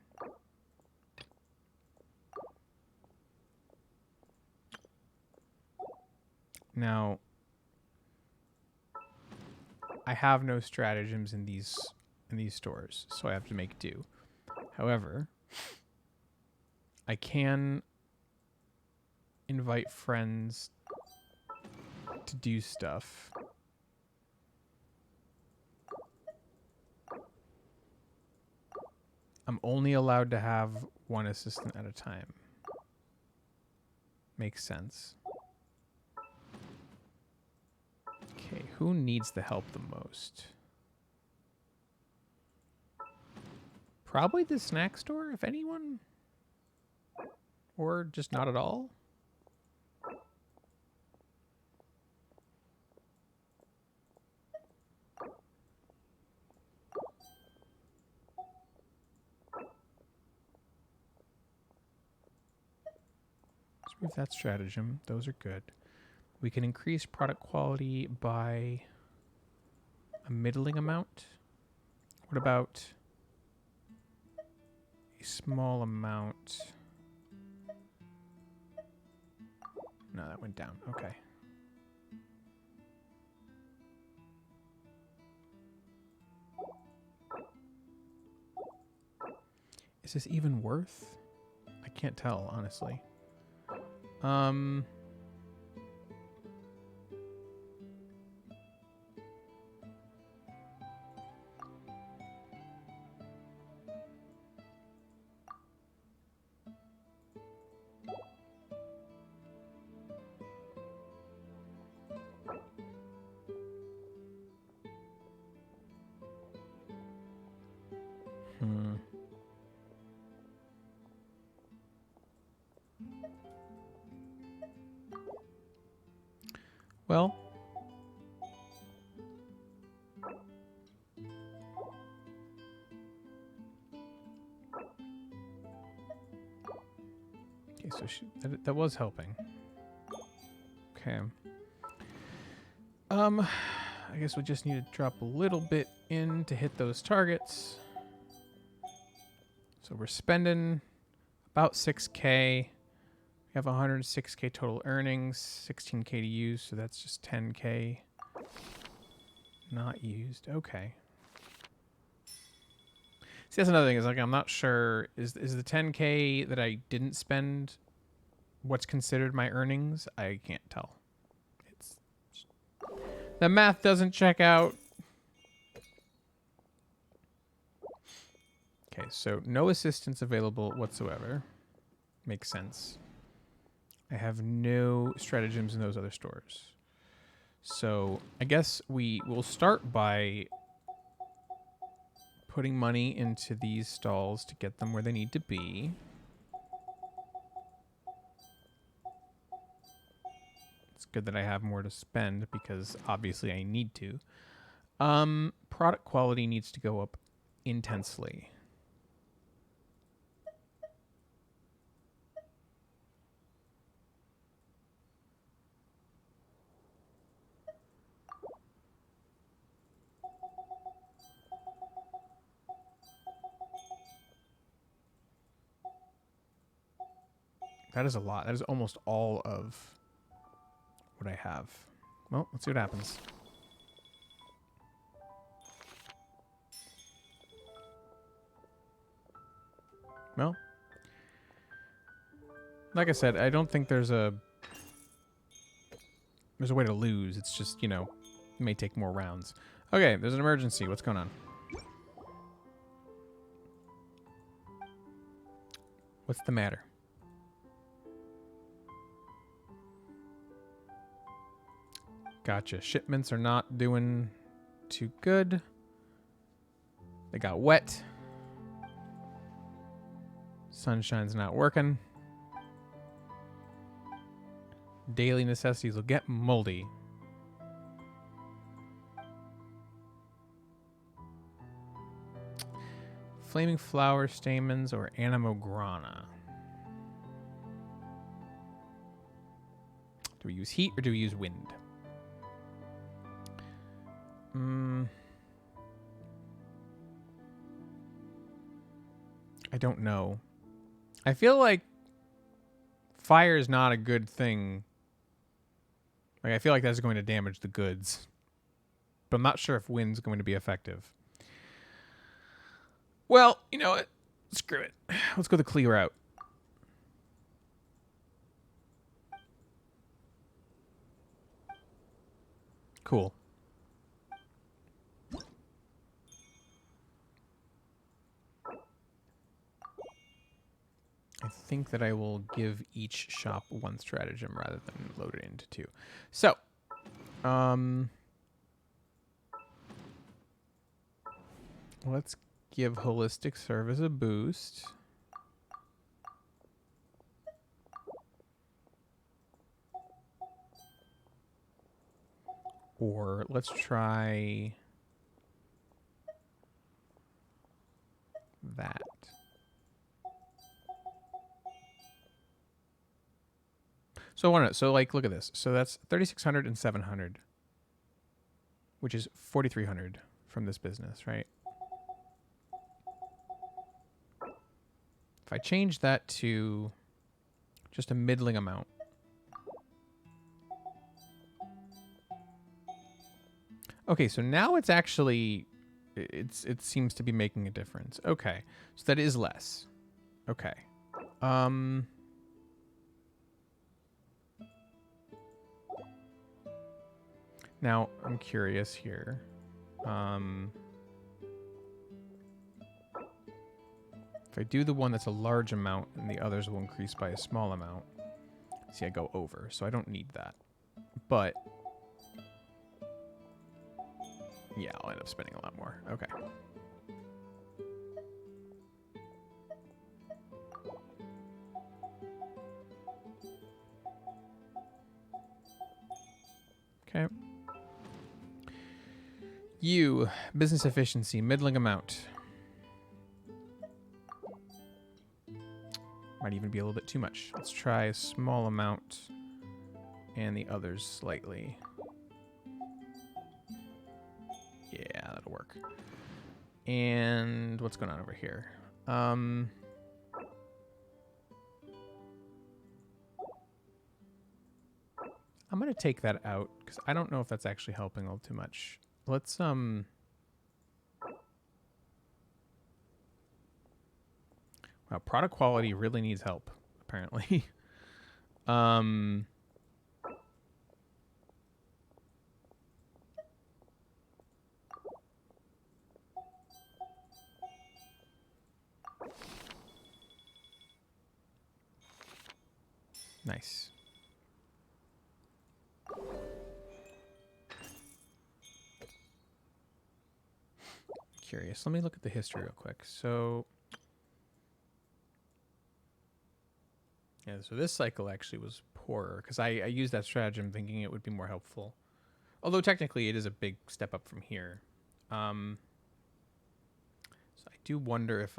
Now, I have no stratagems in these stores, so I have to make do. However, I can invite friends to do stuff. I'm only allowed to have one assistant at a time. Makes sense. Okay, who needs the help the most? Probably the snack store, if anyone. Or just not at all. Let's move that stratagem. Those are good. We can increase product quality by a middling amount. What about a small amount? No, that went down. Okay. Is this even worth? I can't tell, honestly. Well, okay, so that was helping. Okay. I guess we just need to drop a little bit in to hit those targets. So we're spending about 6K. We have 106K total earnings, 16K to use, so that's just 10K not used. Okay. See, that's another thing, is like I'm not sure, is the 10K that I didn't spend what's considered my earnings? I can't tell. The math doesn't check out. Okay, so no assistance available whatsoever. Makes sense. I have no stratagems in those other stores. So I guess we will start by putting money into these stalls to get them where they need to be. It's good that I have more to spend because obviously I need to. Product quality needs to go up intensely. That is a lot. That is almost all of what I have. Well, let's see what happens. Well, like I said, I don't think there's a way to lose. It's just, you know, it may take more rounds. Okay, there's an emergency. What's going on? What's the matter? Gotcha. Shipments are not doing too good. They got wet. Sunshine's not working. Daily necessities will get moldy. Flaming flower stamens or animograna. Do we use heat or do we use wind? I don't know. I feel like fire is not a good thing. Like, I feel like that's going to damage the goods. But I'm not sure if wind's going to be effective. Well, you know what? Screw it. Let's go the clear route. Cool. I I think that I will give each shop one stratagem rather than load it into two. So, let's give holistic service a boost. Or let's try that. So I want to, so like, look at this. So that's 3,600 and 700, which is 4,300 from this business, right? If I change that to just a middling amount, okay, so now it's actually, it seems to be making a difference. Okay, so that is less. Okay. Now I'm curious here. If I do the one that's a large amount and the others will increase by a small amount, see, I go over, so I don't need that. But yeah, I'll end up spending a lot more. Okay. Okay. You, business efficiency, middling amount. Might even be a little bit too much. Let's try a small amount and the others slightly. Yeah, that'll work. And what's going on over here? I'm going to take that out because I don't know if that's actually helping all too much. Let's wow, product quality really needs help, apparently. Nice. Curious. Let me look at the history real quick. So yeah, so this cycle actually was poorer because I used that stratagem thinking it would be more helpful. Although technically it is a big step up from here. So I do wonder if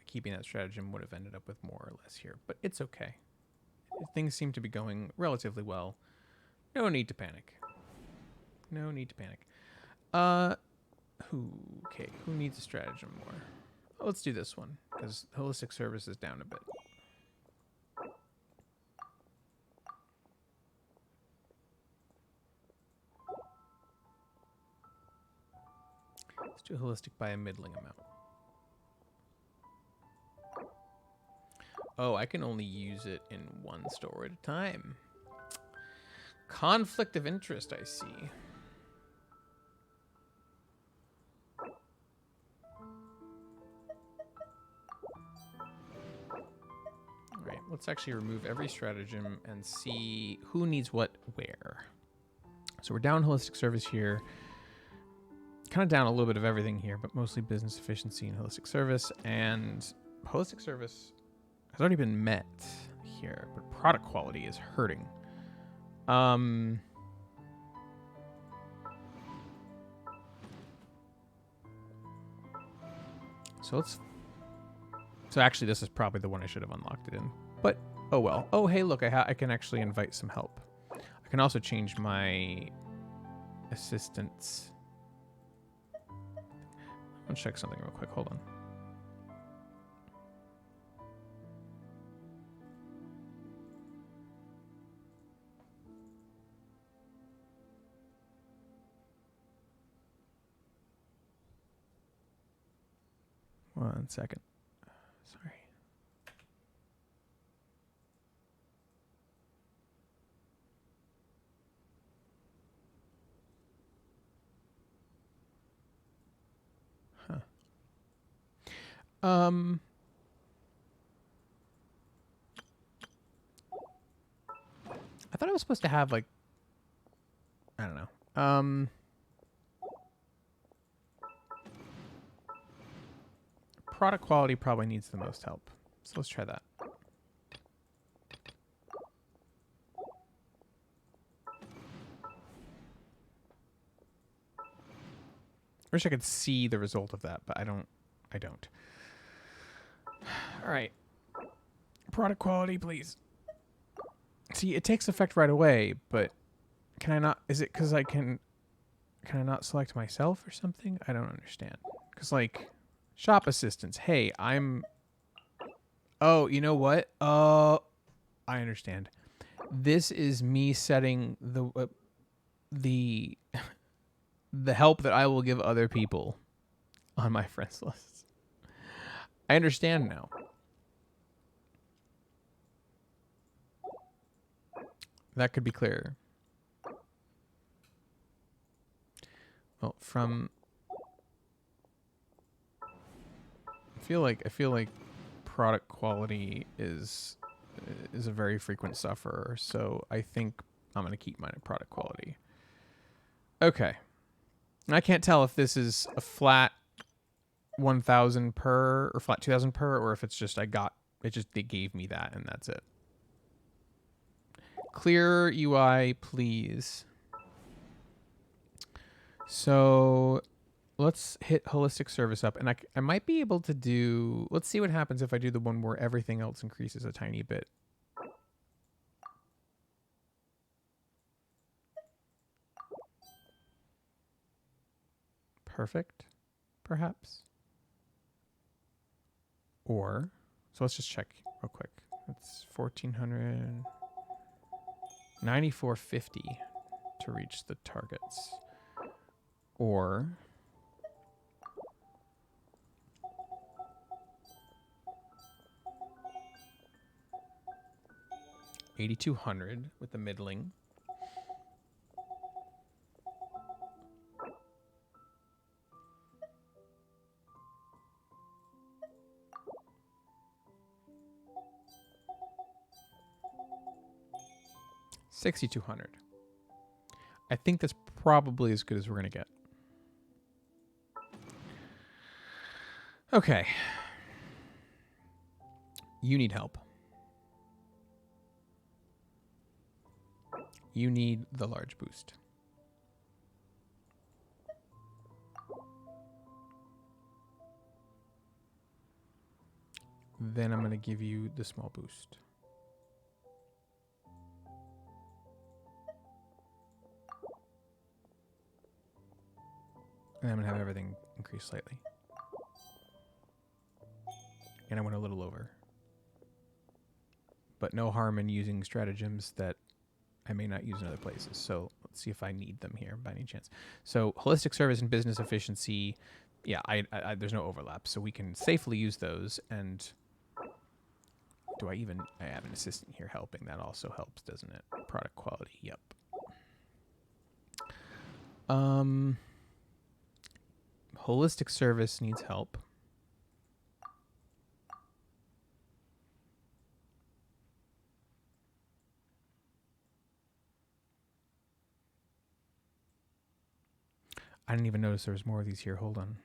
keeping that stratagem would have ended up with more or less here, but it's okay. Things seem to be going relatively well. No need to panic. No need to panic. Okay, who needs a stratagem more? Oh, let's do this one, because holistic service is down a bit. Let's do holistic by a middling amount. Oh, I can only use it in one store at a time. Conflict of interest, I see. All right, let's actually remove every stratagem and see who needs what where. So we're down holistic service here. Kind of down a little bit of everything here, but mostly business efficiency and holistic service. And holistic service has already been met here, but product quality is hurting. So actually this is probably the one I should have unlocked it in, but oh well. Oh, hey, look, I can actually invite some help. I can also change my assistants. I'll check something real quick. Hold on. One second. Sorry. Huh. thought I was supposed to have like, I don't know. Product quality probably needs the most help. So let's try that. Wish I could see the result of that, but I don't. All right. Product quality, please. See, it takes effect right away, but can I not? Is it because can I not select myself or something? I don't understand. Because, like, shop assistants. Hey, oh, you know what? I understand. This is me setting the help that I will give other people on my friends list. I understand now. That could be clearer. Well, I feel like product quality is a very frequent sufferer, so I think I'm going to keep mine at product quality. Okay. I can't tell if this is a flat 1,000 per or flat 2,000 per, or if it's just they gave me that and that's it. Clear UI, please. So let's hit holistic service up, and I might be able to do. Let's see what happens if I do the one where everything else increases a tiny bit. Perfect, perhaps. Or, so let's just check real quick. It's 1,400, 9450 to reach the targets. Or 8,200 with the middling. $6,200. I think that's probably as good as we're gonna get. Okay. You need help. You need the large boost. Then I'm going to give you the small boost. And I'm going to have everything increase slightly. And I went a little over. But no harm in using stratagems that I may not use in other places. So let's see if I need them here by any chance. So holistic service and business efficiency, yeah, I there's no overlap. So we can safely use those. And I have an assistant here helping. That also helps, doesn't it? Product quality, yep. Holistic service needs help. I didn't even notice there was more of these here. Hold on.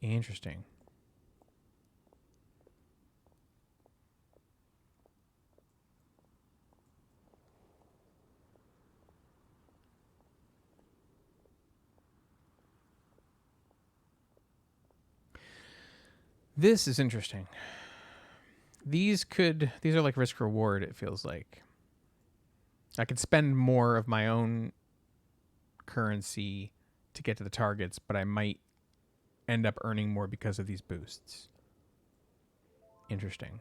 Interesting. This is interesting. These are like risk reward, it feels like. I could spend more of my own currency to get to the targets, but I might end up earning more because of these boosts. Interesting.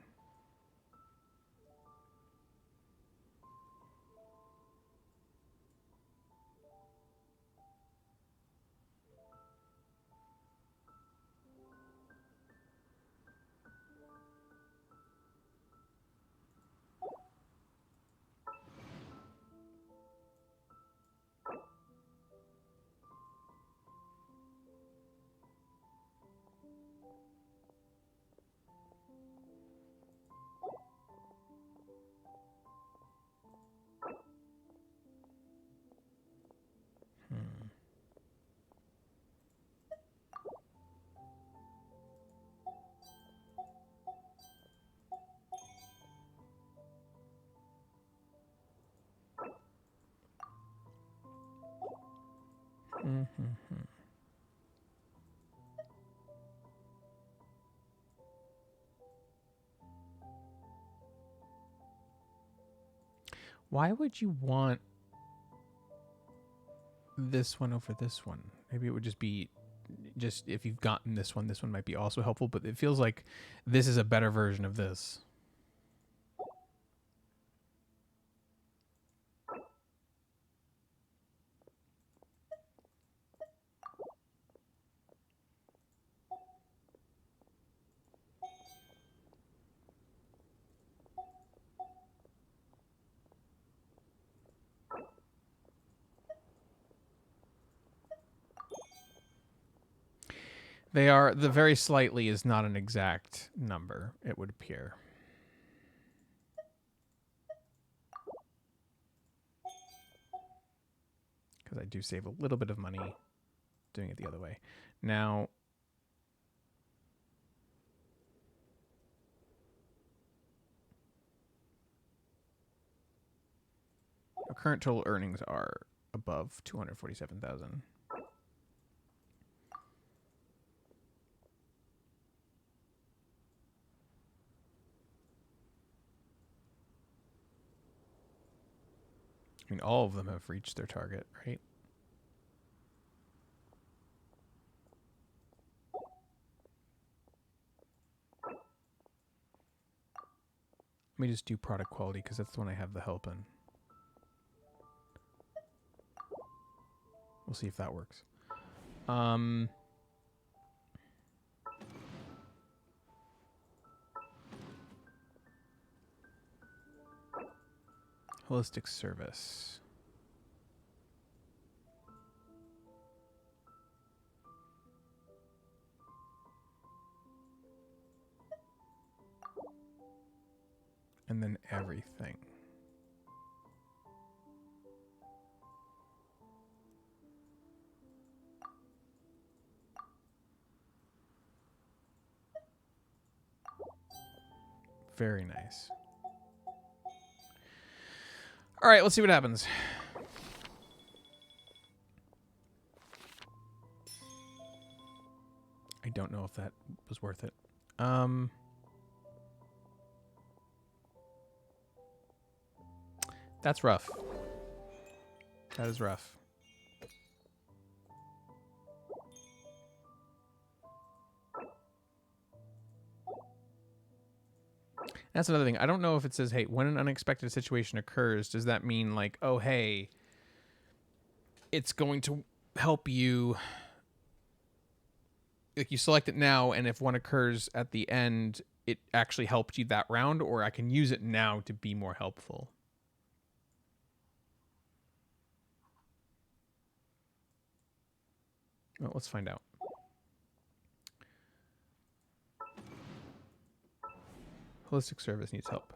Why would you want this one over this one? Maybe it would just be if you've gotten this one might be also helpful, but it feels like this is a better version of this. The very slightly is not an exact number, it would appear. Because I do save a little bit of money doing it the other way. Now, our current total earnings are above 247,000. I mean, all of them have reached their target, right? Let me just do product quality because that's the one I have the help in. We'll see if that works. Holistic service. And then everything. Very nice. All right, let's see what happens. I don't know if that was worth it. That's rough. That is rough. That's another thing. I don't know if it says, hey, when an unexpected situation occurs, does that mean like, oh, hey, it's going to help you, like you select it now, and if one occurs at the end, it actually helped you that round, or I can use it now to be more helpful. Well, let's find out. Holistic service needs help.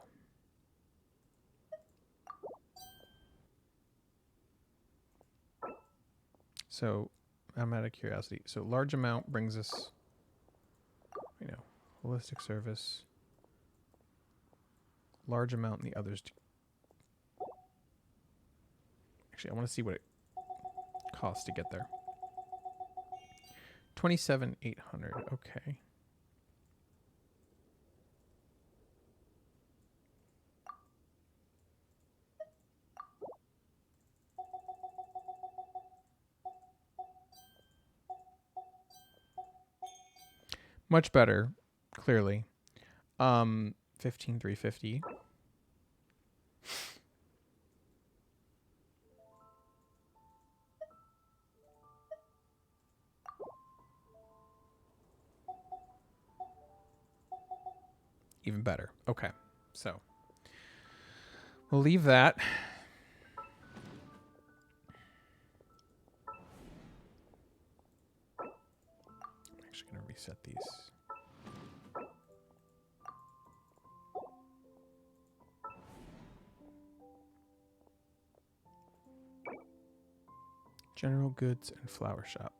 So I'm out of curiosity. So large amount brings us, you know, holistic service. Large amount and the others. Actually, I want to see what it costs to get there. 27,800. Okay. Much better, clearly. 15,350. Even better. Okay, so we'll leave that. I'm actually going to reset these. General goods and flower shop.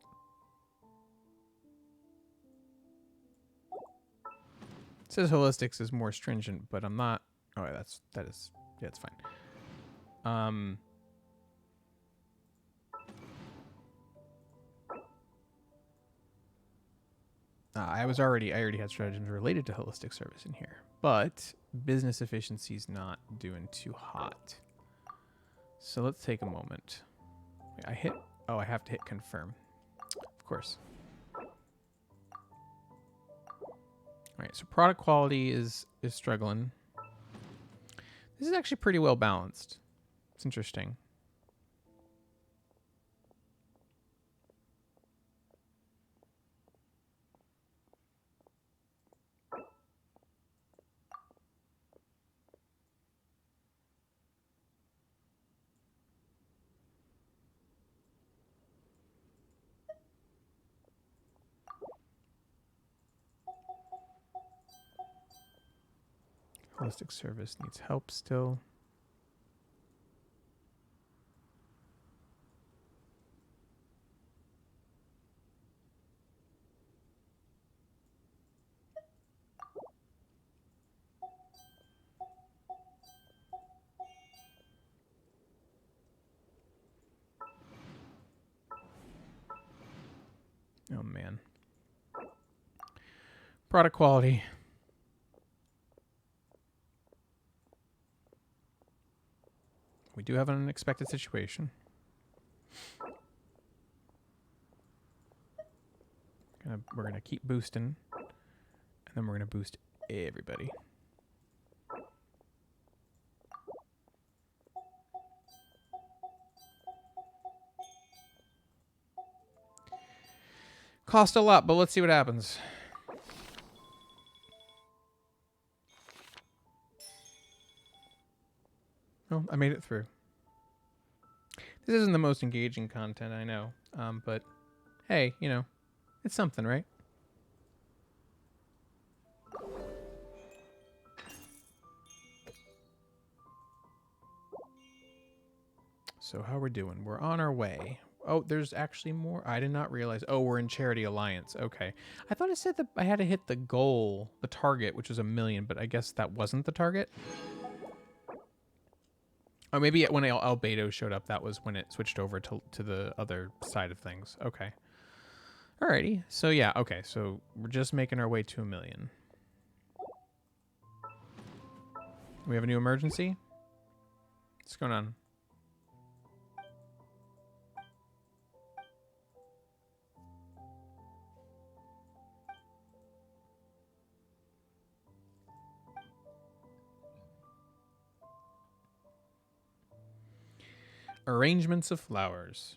It says holistics is more stringent, but I'm not. Oh, yeah, it's fine. I already had stratagems related to holistic service in here, but business efficiency's not doing too hot. So let's take a moment. Wait, I have to hit confirm. Of course. All right, so product quality is struggling. This is actually pretty well balanced. It's interesting. Holistic service needs help still. Oh man. Product quality. We do have an unexpected situation. We're gonna keep boosting, and then we're gonna boost everybody. Cost a lot, but let's see what happens. Oh, I made it through. This isn't the most engaging content, I know. But hey, you know, it's something, right? So how we're doing? We're on our way. Oh, there's actually more. I did not realize. Oh, we're in Charity Alliance. Okay. I thought it said that I had to hit the goal, the target, which was 1 million, but I guess that wasn't the target. Oh, maybe when Albedo showed up, that was when it switched over to the other side of things. Okay. Alrighty. So yeah, okay. So we're just making our way to 1 million. We have a new emergency? What's going on? Arrangements of flowers.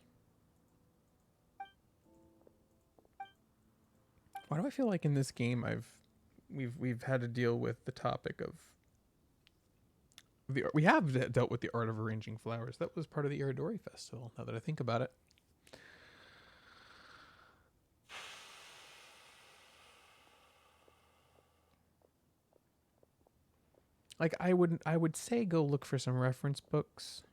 Why do I feel like in this game we've had to deal with the topic of we have dealt with the art of arranging flowers. That was part of the Iridori Festival, now that I think about it. Like I would say go look for some reference books.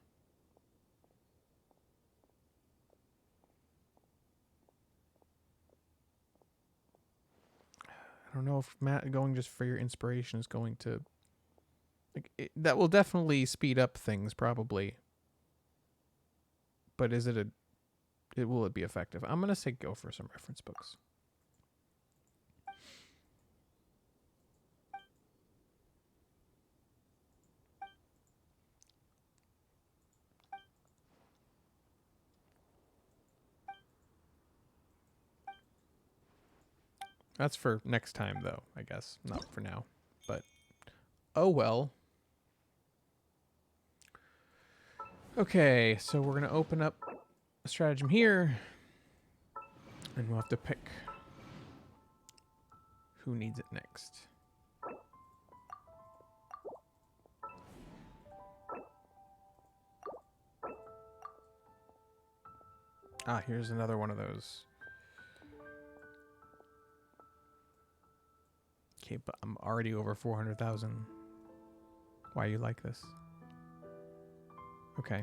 I don't know if Matt going just for your inspiration is going to that will definitely speed up things probably. But is it will it be effective? I'm going to say go for some reference books. That's for next time, though, I guess. Not for now. But, oh well. Okay, so we're going to open up a stratagem here. And we'll have to pick who needs it next. Ah, here's another one of those. Okay, but I'm already over 400,000. Why you like this? Okay.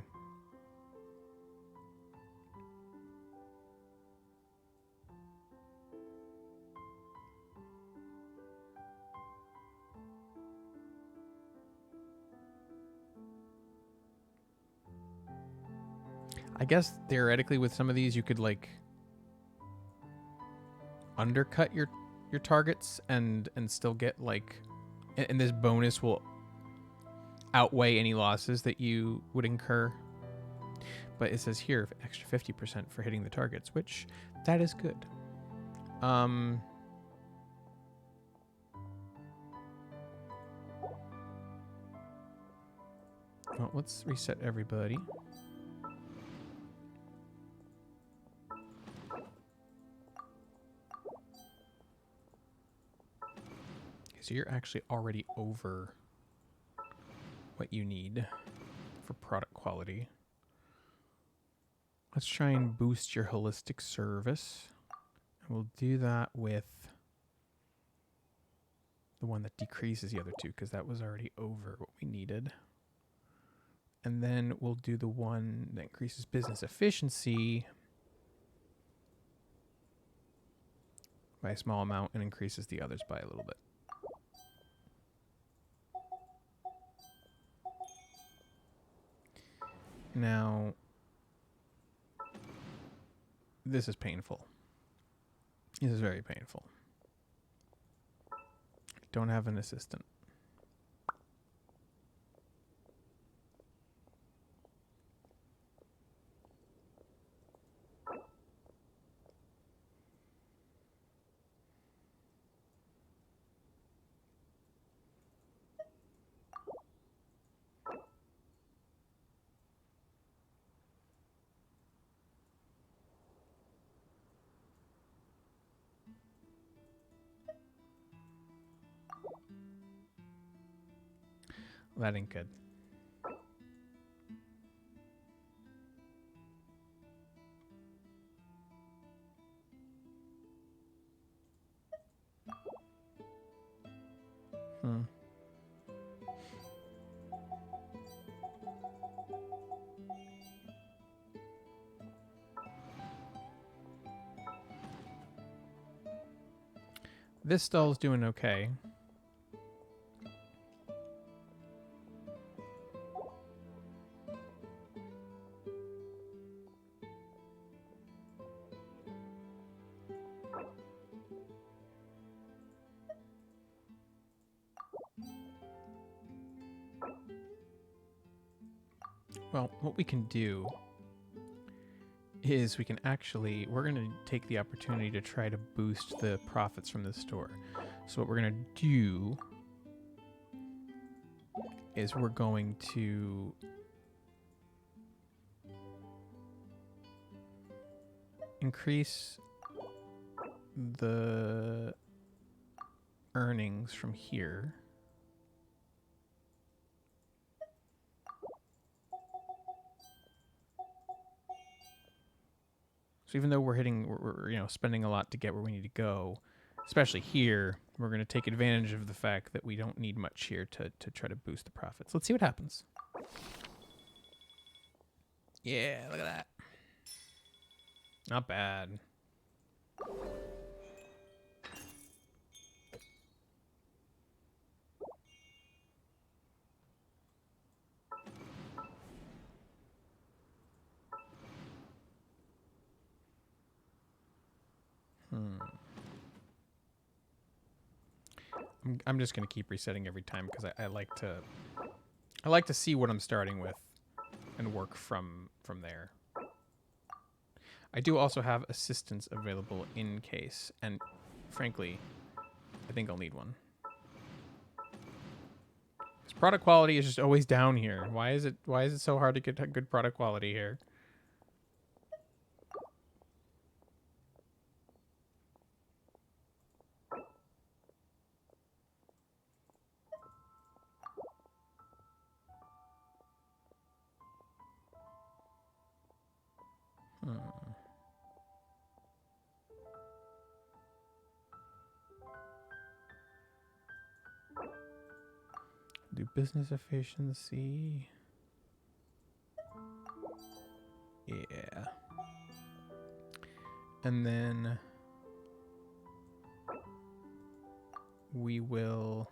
I guess theoretically with some of these you could like undercut your your targets and still get like, and this bonus will outweigh any losses that you would incur. But it says here extra 50% for hitting the targets, which that is good. Well, let's reset everybody. So you're actually already over what you need for product quality. Let's try and boost your holistic service. And we'll do that with the one that decreases the other two, because that was already over what we needed. And then we'll do the one that increases business efficiency by a small amount and increases the others by a little bit. Now, this is painful. This is very painful. Don't have an assistant. That ain't good. This stall's doing okay. Well, what we can do is we're going to take the opportunity to try to boost the profits from the store. So what we're going to do is we're going to increase the earnings from here. So even though we're spending a lot to get where we need to go, especially here, we're going to take advantage of the fact that we don't need much here to try to boost the profits. Let's see what happens. Yeah, look at that. Not bad. I'm just gonna keep resetting every time because I like to see what I'm starting with and work from there. I do also have assistants available in case, and frankly, I think I'll need one. Because product quality is just always down here. Why is it so hard to get good product quality here? Do business efficiency. Yeah. And then we will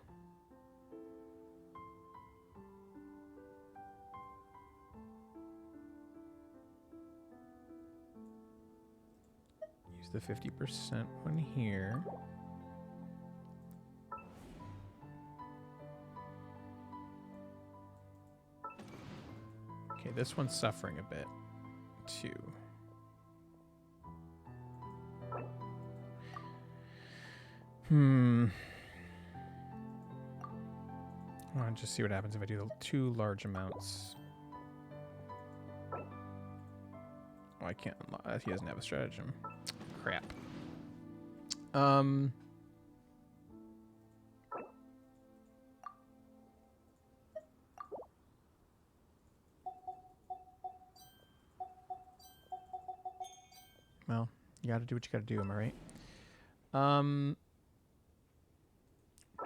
use the 50% one here. this one's suffering a bit, too. I'll just see what happens if I do the 2 large amounts. Oh, I can't unlock. He doesn't have a stratagem. Crap. Well, you gotta do what you gotta do, am I right?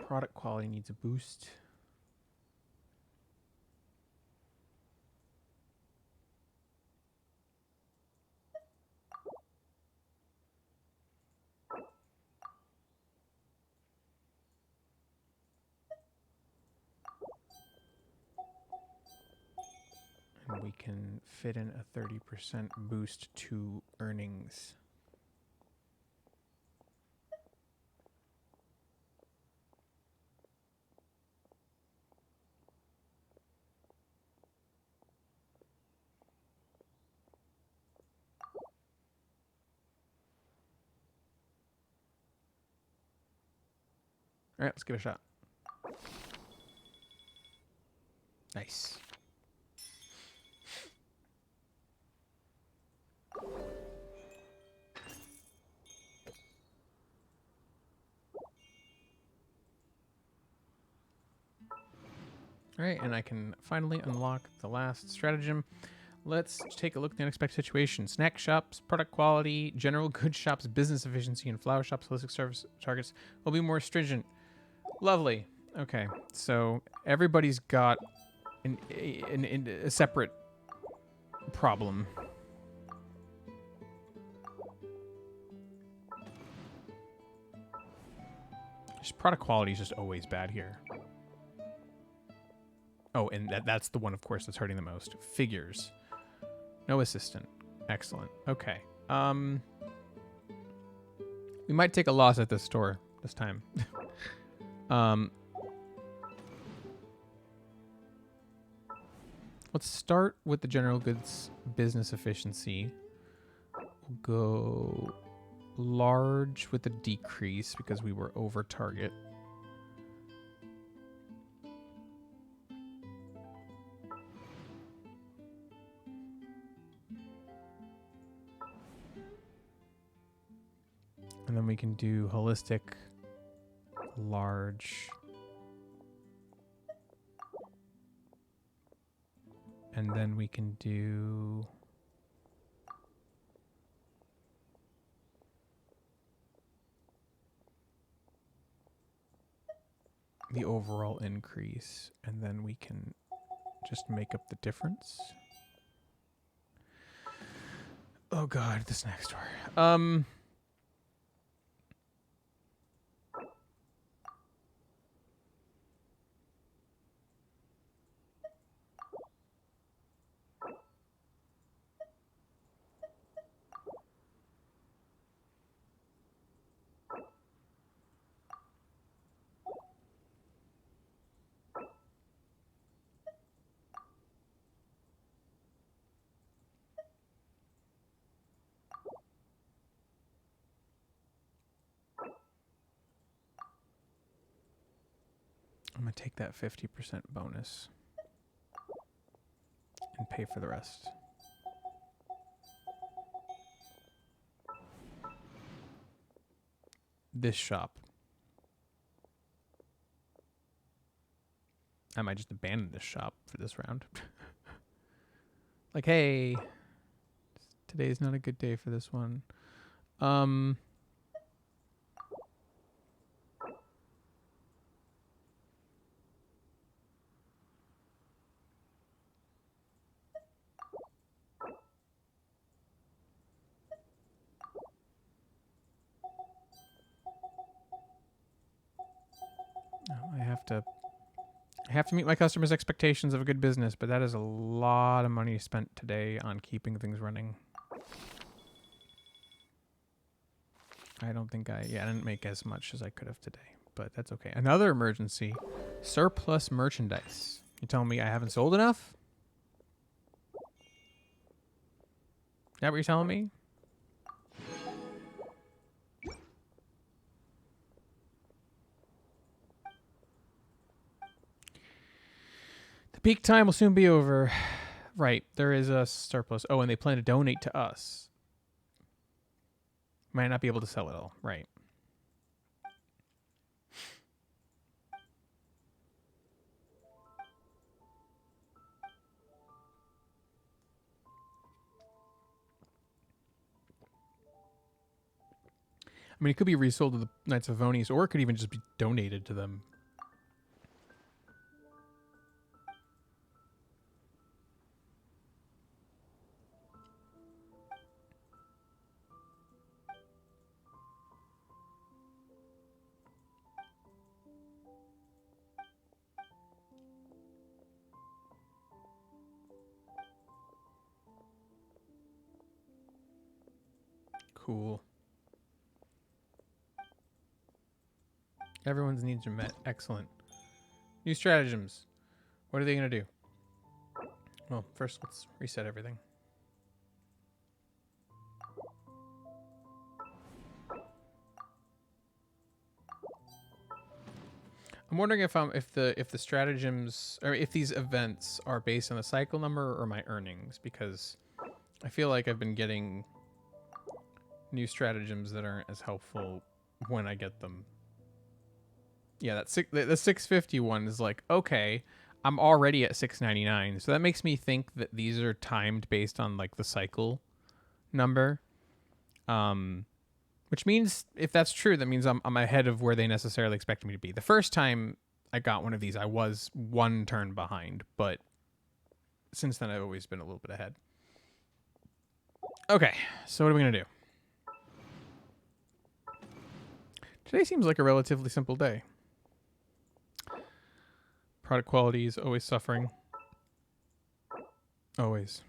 Product quality needs a boost. And we can fit in a 30% boost to earnings. All right, let's give it a shot. Nice. All right, and I can finally unlock the last stratagem. Let's take a look at the unexpected situation. Snack shops, product quality, general goods shops, business efficiency, and flower shops, holistic service targets will be more stringent. Lovely. Okay, so everybody's got a separate problem. Just product quality is just always bad here. Oh, and that's the one, of course, that's hurting the most. Figures. No assistant. Excellent. Okay. We might take a loss at this store this time. Let's start with the general goods business efficiency. We'll go large with a decrease because we were over target. And then we can do holistic, large, and then we can do the overall increase, and then we can just make up the difference. Oh god, this next door. I'm going to take that 50% bonus and pay for the rest. This shop. I might just abandon this shop for this round. Like, hey, today's not a good day for this one. I have to meet my customers' expectations of a good business, but that is a lot of money spent today on keeping things running. I don't think I didn't make as much as I could have today, but that's okay. Another emergency, surplus merchandise. You telling me I haven't sold enough? that what you're telling me? The peak time will soon be over. Right, there is a surplus. Oh, and they plan to donate to us. Might not be able to sell it all. Right. I mean, it could be resold to the Knights of Vonius, or it could even just be donated to them. Cool. Everyone's needs are met. Excellent. New stratagems. What are they going to do? Well, first let's reset everything. I'm wondering if the stratagems, or if these events are based on the cycle number or my earnings, because I feel like I've been getting new stratagems that aren't as helpful when I get them. Yeah, the 650 one is like, okay, I'm already at 699, so that makes me think that these are timed based on like the cycle number. Which means, if that's true, that means I'm ahead of where they necessarily expect me to be. The first time I got one of these, I was one turn behind, but since then I've always been a little bit ahead. Okay, so what are we going to do? Today seems like a relatively simple day. Product quality is always suffering. Always.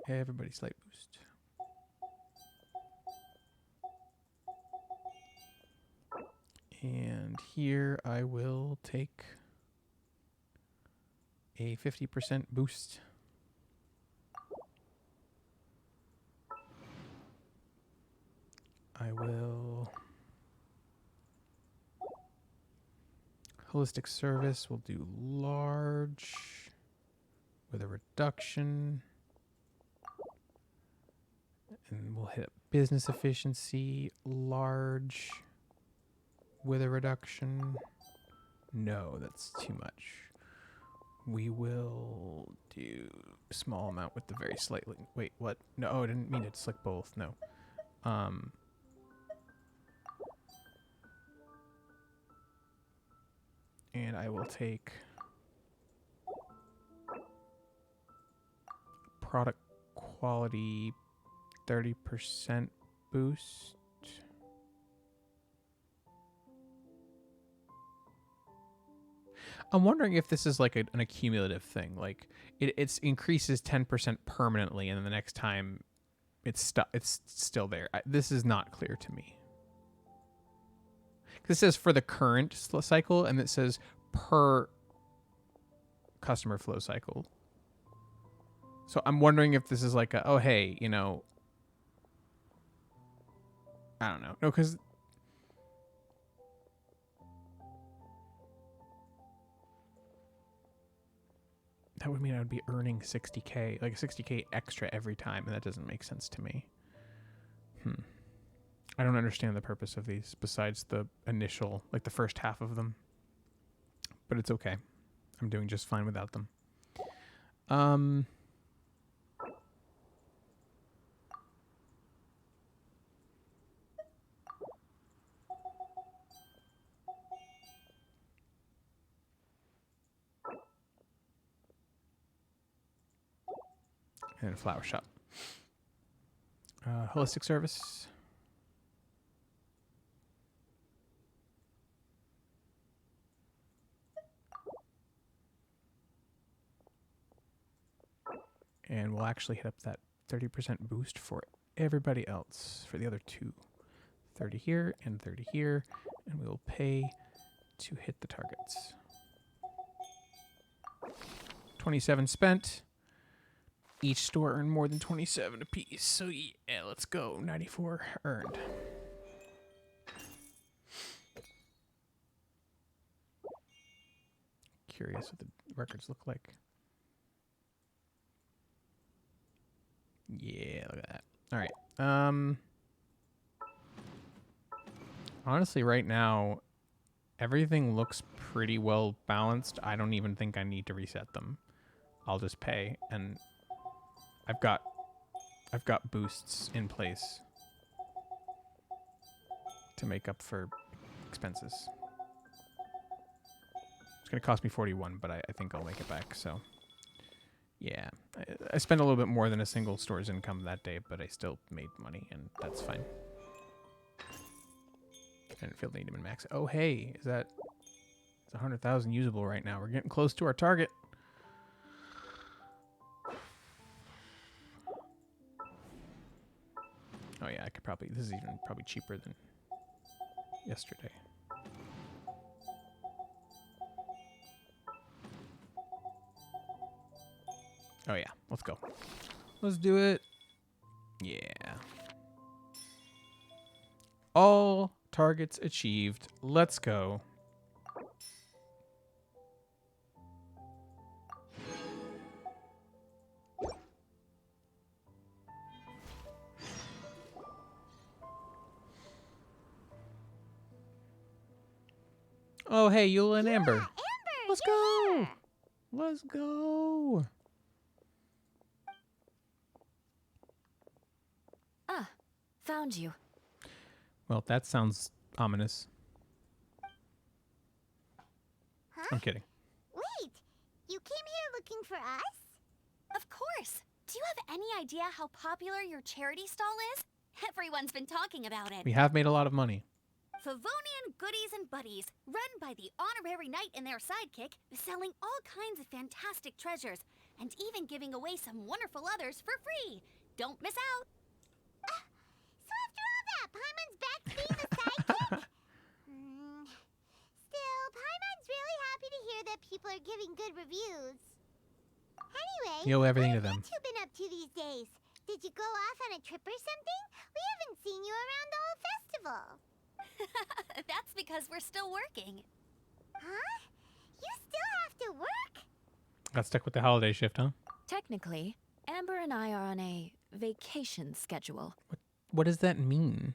Everybody slight boost. And here I will take a 50% boost. I will... Holistic service will do large with a reduction. And we'll hit business efficiency, large with a reduction. No, that's too much. We will do a small amount with the very slightly... Wait, what? No, I didn't mean to select both. No. And I will take product quality 30% boost. I'm wondering if this is like an accumulative thing. Like it increases 10% permanently, and then the next time it's still there. This is not clear to me. This says for the current cycle, and it says per customer flow cycle. So I'm wondering if this is like a, oh, hey, you know, I don't know. No, because that would mean I would be earning 60K, like 60K extra every time, and that doesn't make sense to me. I don't understand the purpose of these besides the initial, like the first half of them. But it's okay. I'm doing just fine without them. And flower shop. Holistic service. And we'll actually hit up that 30% boost for everybody else, for the other two. 30 here and 30 here. And we will pay to hit the targets. 27 spent. Each store earned more than 27 apiece. So yeah, let's go. 94 earned. Curious what the records look like. Yeah, look at that. All right. Honestly, right now, everything looks pretty well balanced. I don't even think I need to reset them. I'll just pay, and I've got boosts in place to make up for expenses. It's gonna cost me 41, but I think I'll make it back. So, yeah, I spent a little bit more than a single store's income that day, but I still made money, and that's fine. I didn't feel the need to min-max. Oh, hey, is that... It's 100,000 usable right now. We're getting close to our target. Oh, yeah, I could probably... This is even probably cheaper than yesterday. Oh, yeah, let's go. Let's do it. Yeah. All targets achieved. Let's go. Oh, hey, Eula and Amber. Amber, Let's go. Let's go. Ah, found you. Well, that sounds ominous. Huh? I'm kidding. Wait, you came here looking for us? Of course. Do you have any idea how popular your charity stall is? Everyone's been talking about it. We have made a lot of money. Favonian Goodies and Buddies, run by the honorary knight and their sidekick, selling all kinds of fantastic treasures, and even giving away some wonderful others for free. Don't miss out. So after all that, Paimon's back to being the sidekick? Still, Paimon's really happy to hear that people are giving good reviews. Anyway, You owe everything to what them. have you been up to these days? Did you go off on a trip or something? We haven't seen you around the whole festival. That's because we're still working. Huh? You still have to work? Got stuck with the holiday shift, huh? Technically, Amber and I are on a vacation schedule. What does that mean?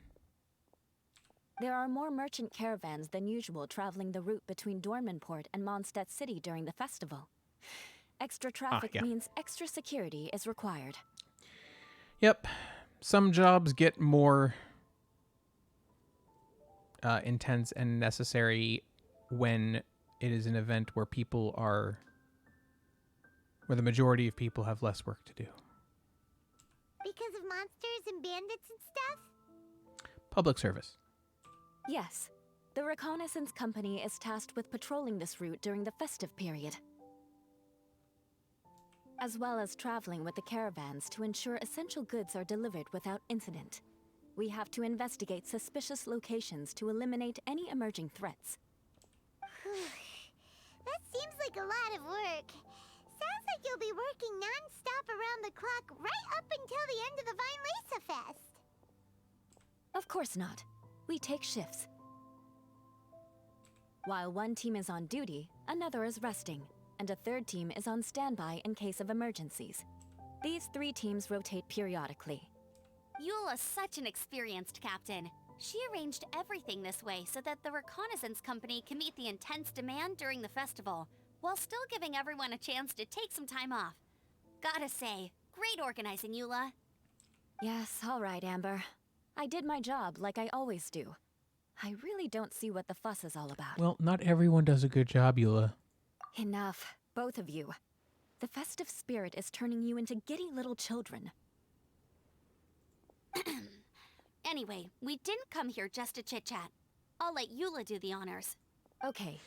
There are more merchant caravans than usual traveling the route between Dormanport and Mondstadt City during the festival. Extra traffic yeah. means extra security is required. Yep. Some jobs get more intense and necessary when it is an event where where the majority of people have less work to do. Because of monsters and bandits and stuff? Public service. Yes. The Reconnaissance Company is tasked with patrolling this route during the festive period, as well as traveling with the caravans to ensure essential goods are delivered without incident. We have to investigate suspicious locations to eliminate any emerging threats. That seems like a lot of work. Sounds like you'll be working non-stop around the clock right up until the end of the Weinlesefest. Of course not. We take shifts. While one team is on duty, another is resting, and a third team is on standby in case of emergencies. These 3 teams rotate periodically. Eula's such an experienced captain. She arranged everything this way so that the Reconnaissance Company can meet the intense demand during the festival, while still giving everyone a chance to take some time off. Gotta say, great organizing, Eula. Yes, all right, Amber. I did my job like I always do. I really don't see what the fuss is all about. Well, not everyone does a good job, Eula. Enough, both of you. The festive spirit is turning you into giddy little children. Anyway, we didn't come here just to chit-chat. I'll let Eula do the honors. Okay.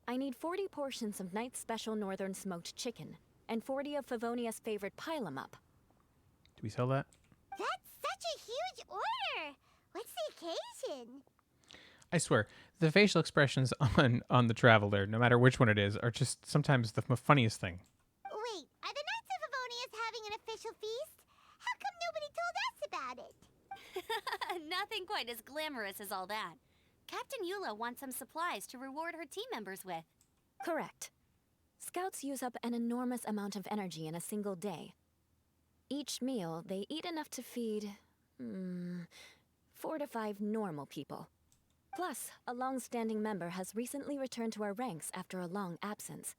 I need 40 portions of Knight's Special Northern Smoked Chicken, and 40 of Favonia's favorite Pile-em-up. Do we sell that? That's such a huge order! What's the occasion? I swear, the facial expressions on the Traveler, no matter which one it is, are just sometimes the funniest thing. Well, wait, are the Knights of Avonius having an official feast? How come nobody told us about it? Nothing quite as glamorous as all that. Captain Eula wants some supplies to reward her team members with. Correct. Scouts use up an enormous amount of energy in a single day. Each meal, they eat enough to feed 4 to 5 normal people. Plus, a long-standing member has recently returned to our ranks after a long absence.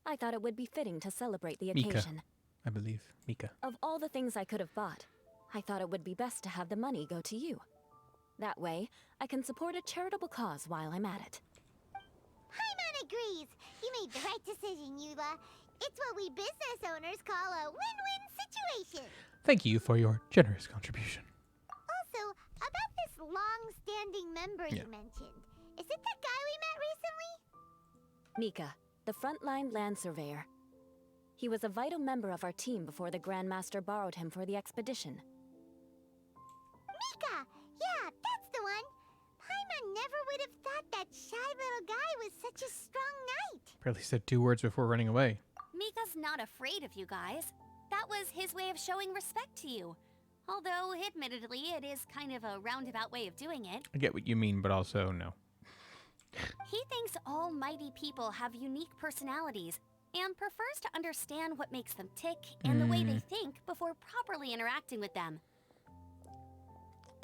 I thought it would be fitting to celebrate the occasion. Mika, I believe. Mika. Of all the things I could have bought, I thought it would be best to have the money go to you. That way, I can support a charitable cause while I'm at it. Paimon agrees. You made the right decision, Eula. It's what we business owners call a win-win situation. Thank you for your generous contribution. Also, about this long-standing member you mentioned, is it the guy we met recently? Mika, the frontline land surveyor. He was a vital member of our team before the Grandmaster borrowed him for the expedition. Mika! Yeah, that's the one. Paimon never would have thought that shy little guy was such a strong knight. Barely said 2 words before running away. Mika's not afraid of you guys. That was his way of showing respect to you. Although, admittedly, it is kind of a roundabout way of doing it. I get what you mean, but also no. He thinks all mighty people have unique personalities and prefers to understand what makes them tick and the way they think before properly interacting with them.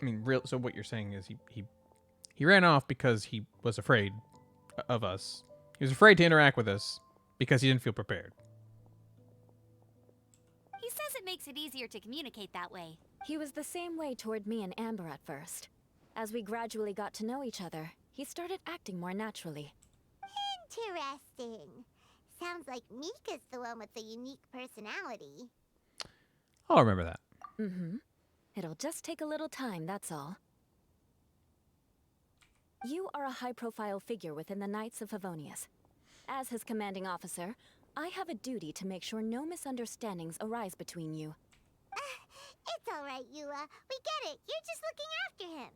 I mean, so what you're saying is he ran off because he was afraid of us. He was afraid to interact with us because he didn't feel prepared. He says it makes it easier to communicate that way. He was the same way toward me and Amber at first. As we gradually got to know each other, he started acting more naturally. Interesting. Sounds like Mika's the one with the unique personality. I'll remember that. Mm-hmm. It'll just take a little time, that's all. You are a high-profile figure within the Knights of Favonius. As his commanding officer, I have a duty to make sure no misunderstandings arise between you. It's all right, Eula. We get it. You're just looking after him.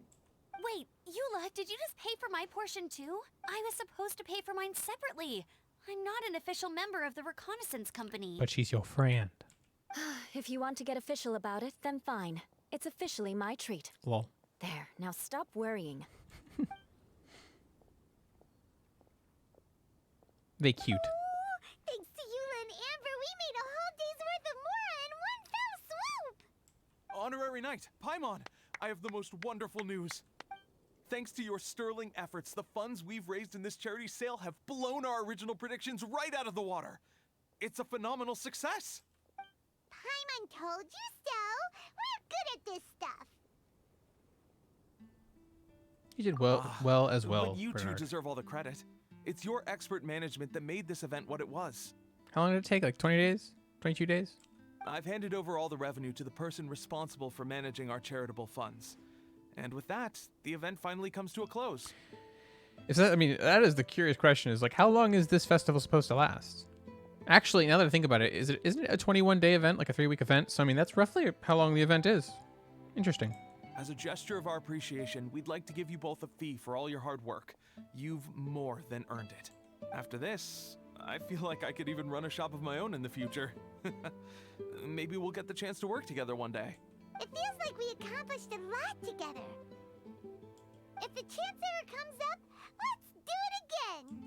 Wait, Eula, did you just pay for my portion too? I was supposed to pay for mine separately. I'm not an official member of the reconnaissance company. But she's your friend. If you want to get official about it, then fine. It's officially my treat. Lol. There, now stop worrying. They cute. Ooh, thanks to Eula and Amber, we made a whole day's worth of Mora in one fell swoop! Honorary Knight, Paimon, I have the most wonderful news. Thanks to your sterling efforts, the funds we've raised in this charity sale have blown our original predictions right out of the water. It's a phenomenal success. Paimon told you so. We're good at this stuff. You did well as well, But you two Bernard. deserve all the credit. It's your expert management that made this event what it was. How long did it take? Like 20 days? 22 days? I've handed over all the revenue to the person responsible for managing our charitable funds. And with that, the event finally comes to a close. Is that, I mean, that is the curious question, is like, how long is this festival supposed to last? Actually, now that I think about it, isn't it a 21-day event, like a 3-week event? So, I mean, that's roughly how long the event is. Interesting. As a gesture of our appreciation, we'd like to give you both a fee for all your hard work. You've more than earned it. After this, I feel like I could even run a shop of my own in the future. Maybe we'll get the chance to work together one day. It feels like we accomplished a lot together. If the chance ever comes up, let's do it again!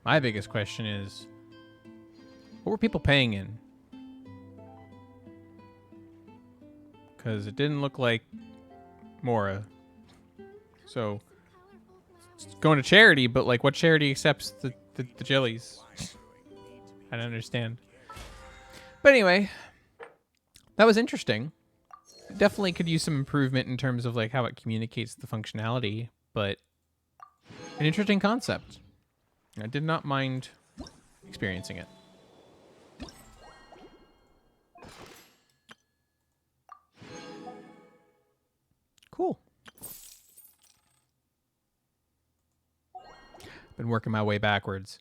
My biggest question is, what were people paying in? Because it didn't look like Mora. So, it's going to charity, but like, what charity accepts the jellies? I don't understand. But anyway, that was interesting. Definitely could use some improvement in terms of like how it communicates the functionality, but an interesting concept. I did not mind experiencing it. Cool. Been working my way backwards.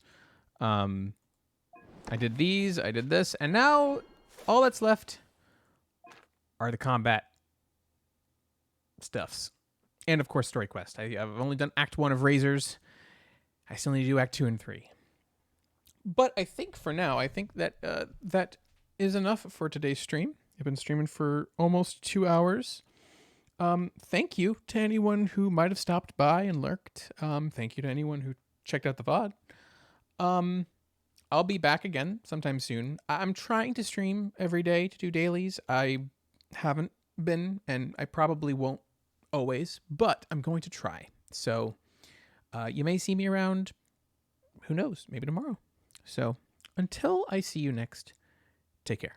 I did these, I did this, and now all that's left are the combat stuffs. And of course, Story Quest. I've only done Act 1 of Razors. I still need to do Act 2 and 3. But I think for now, I think that that is enough for today's stream. I've been streaming for almost 2 hours. Thank you to anyone who might have stopped by and lurked. Thank you to anyone who checked out the VOD. I'll be back again sometime soon. I'm trying to stream every day to do dailies. I haven't been, and I probably won't always, but I'm going to try. So you may see me around, who knows, maybe tomorrow. So until I see you next, take care.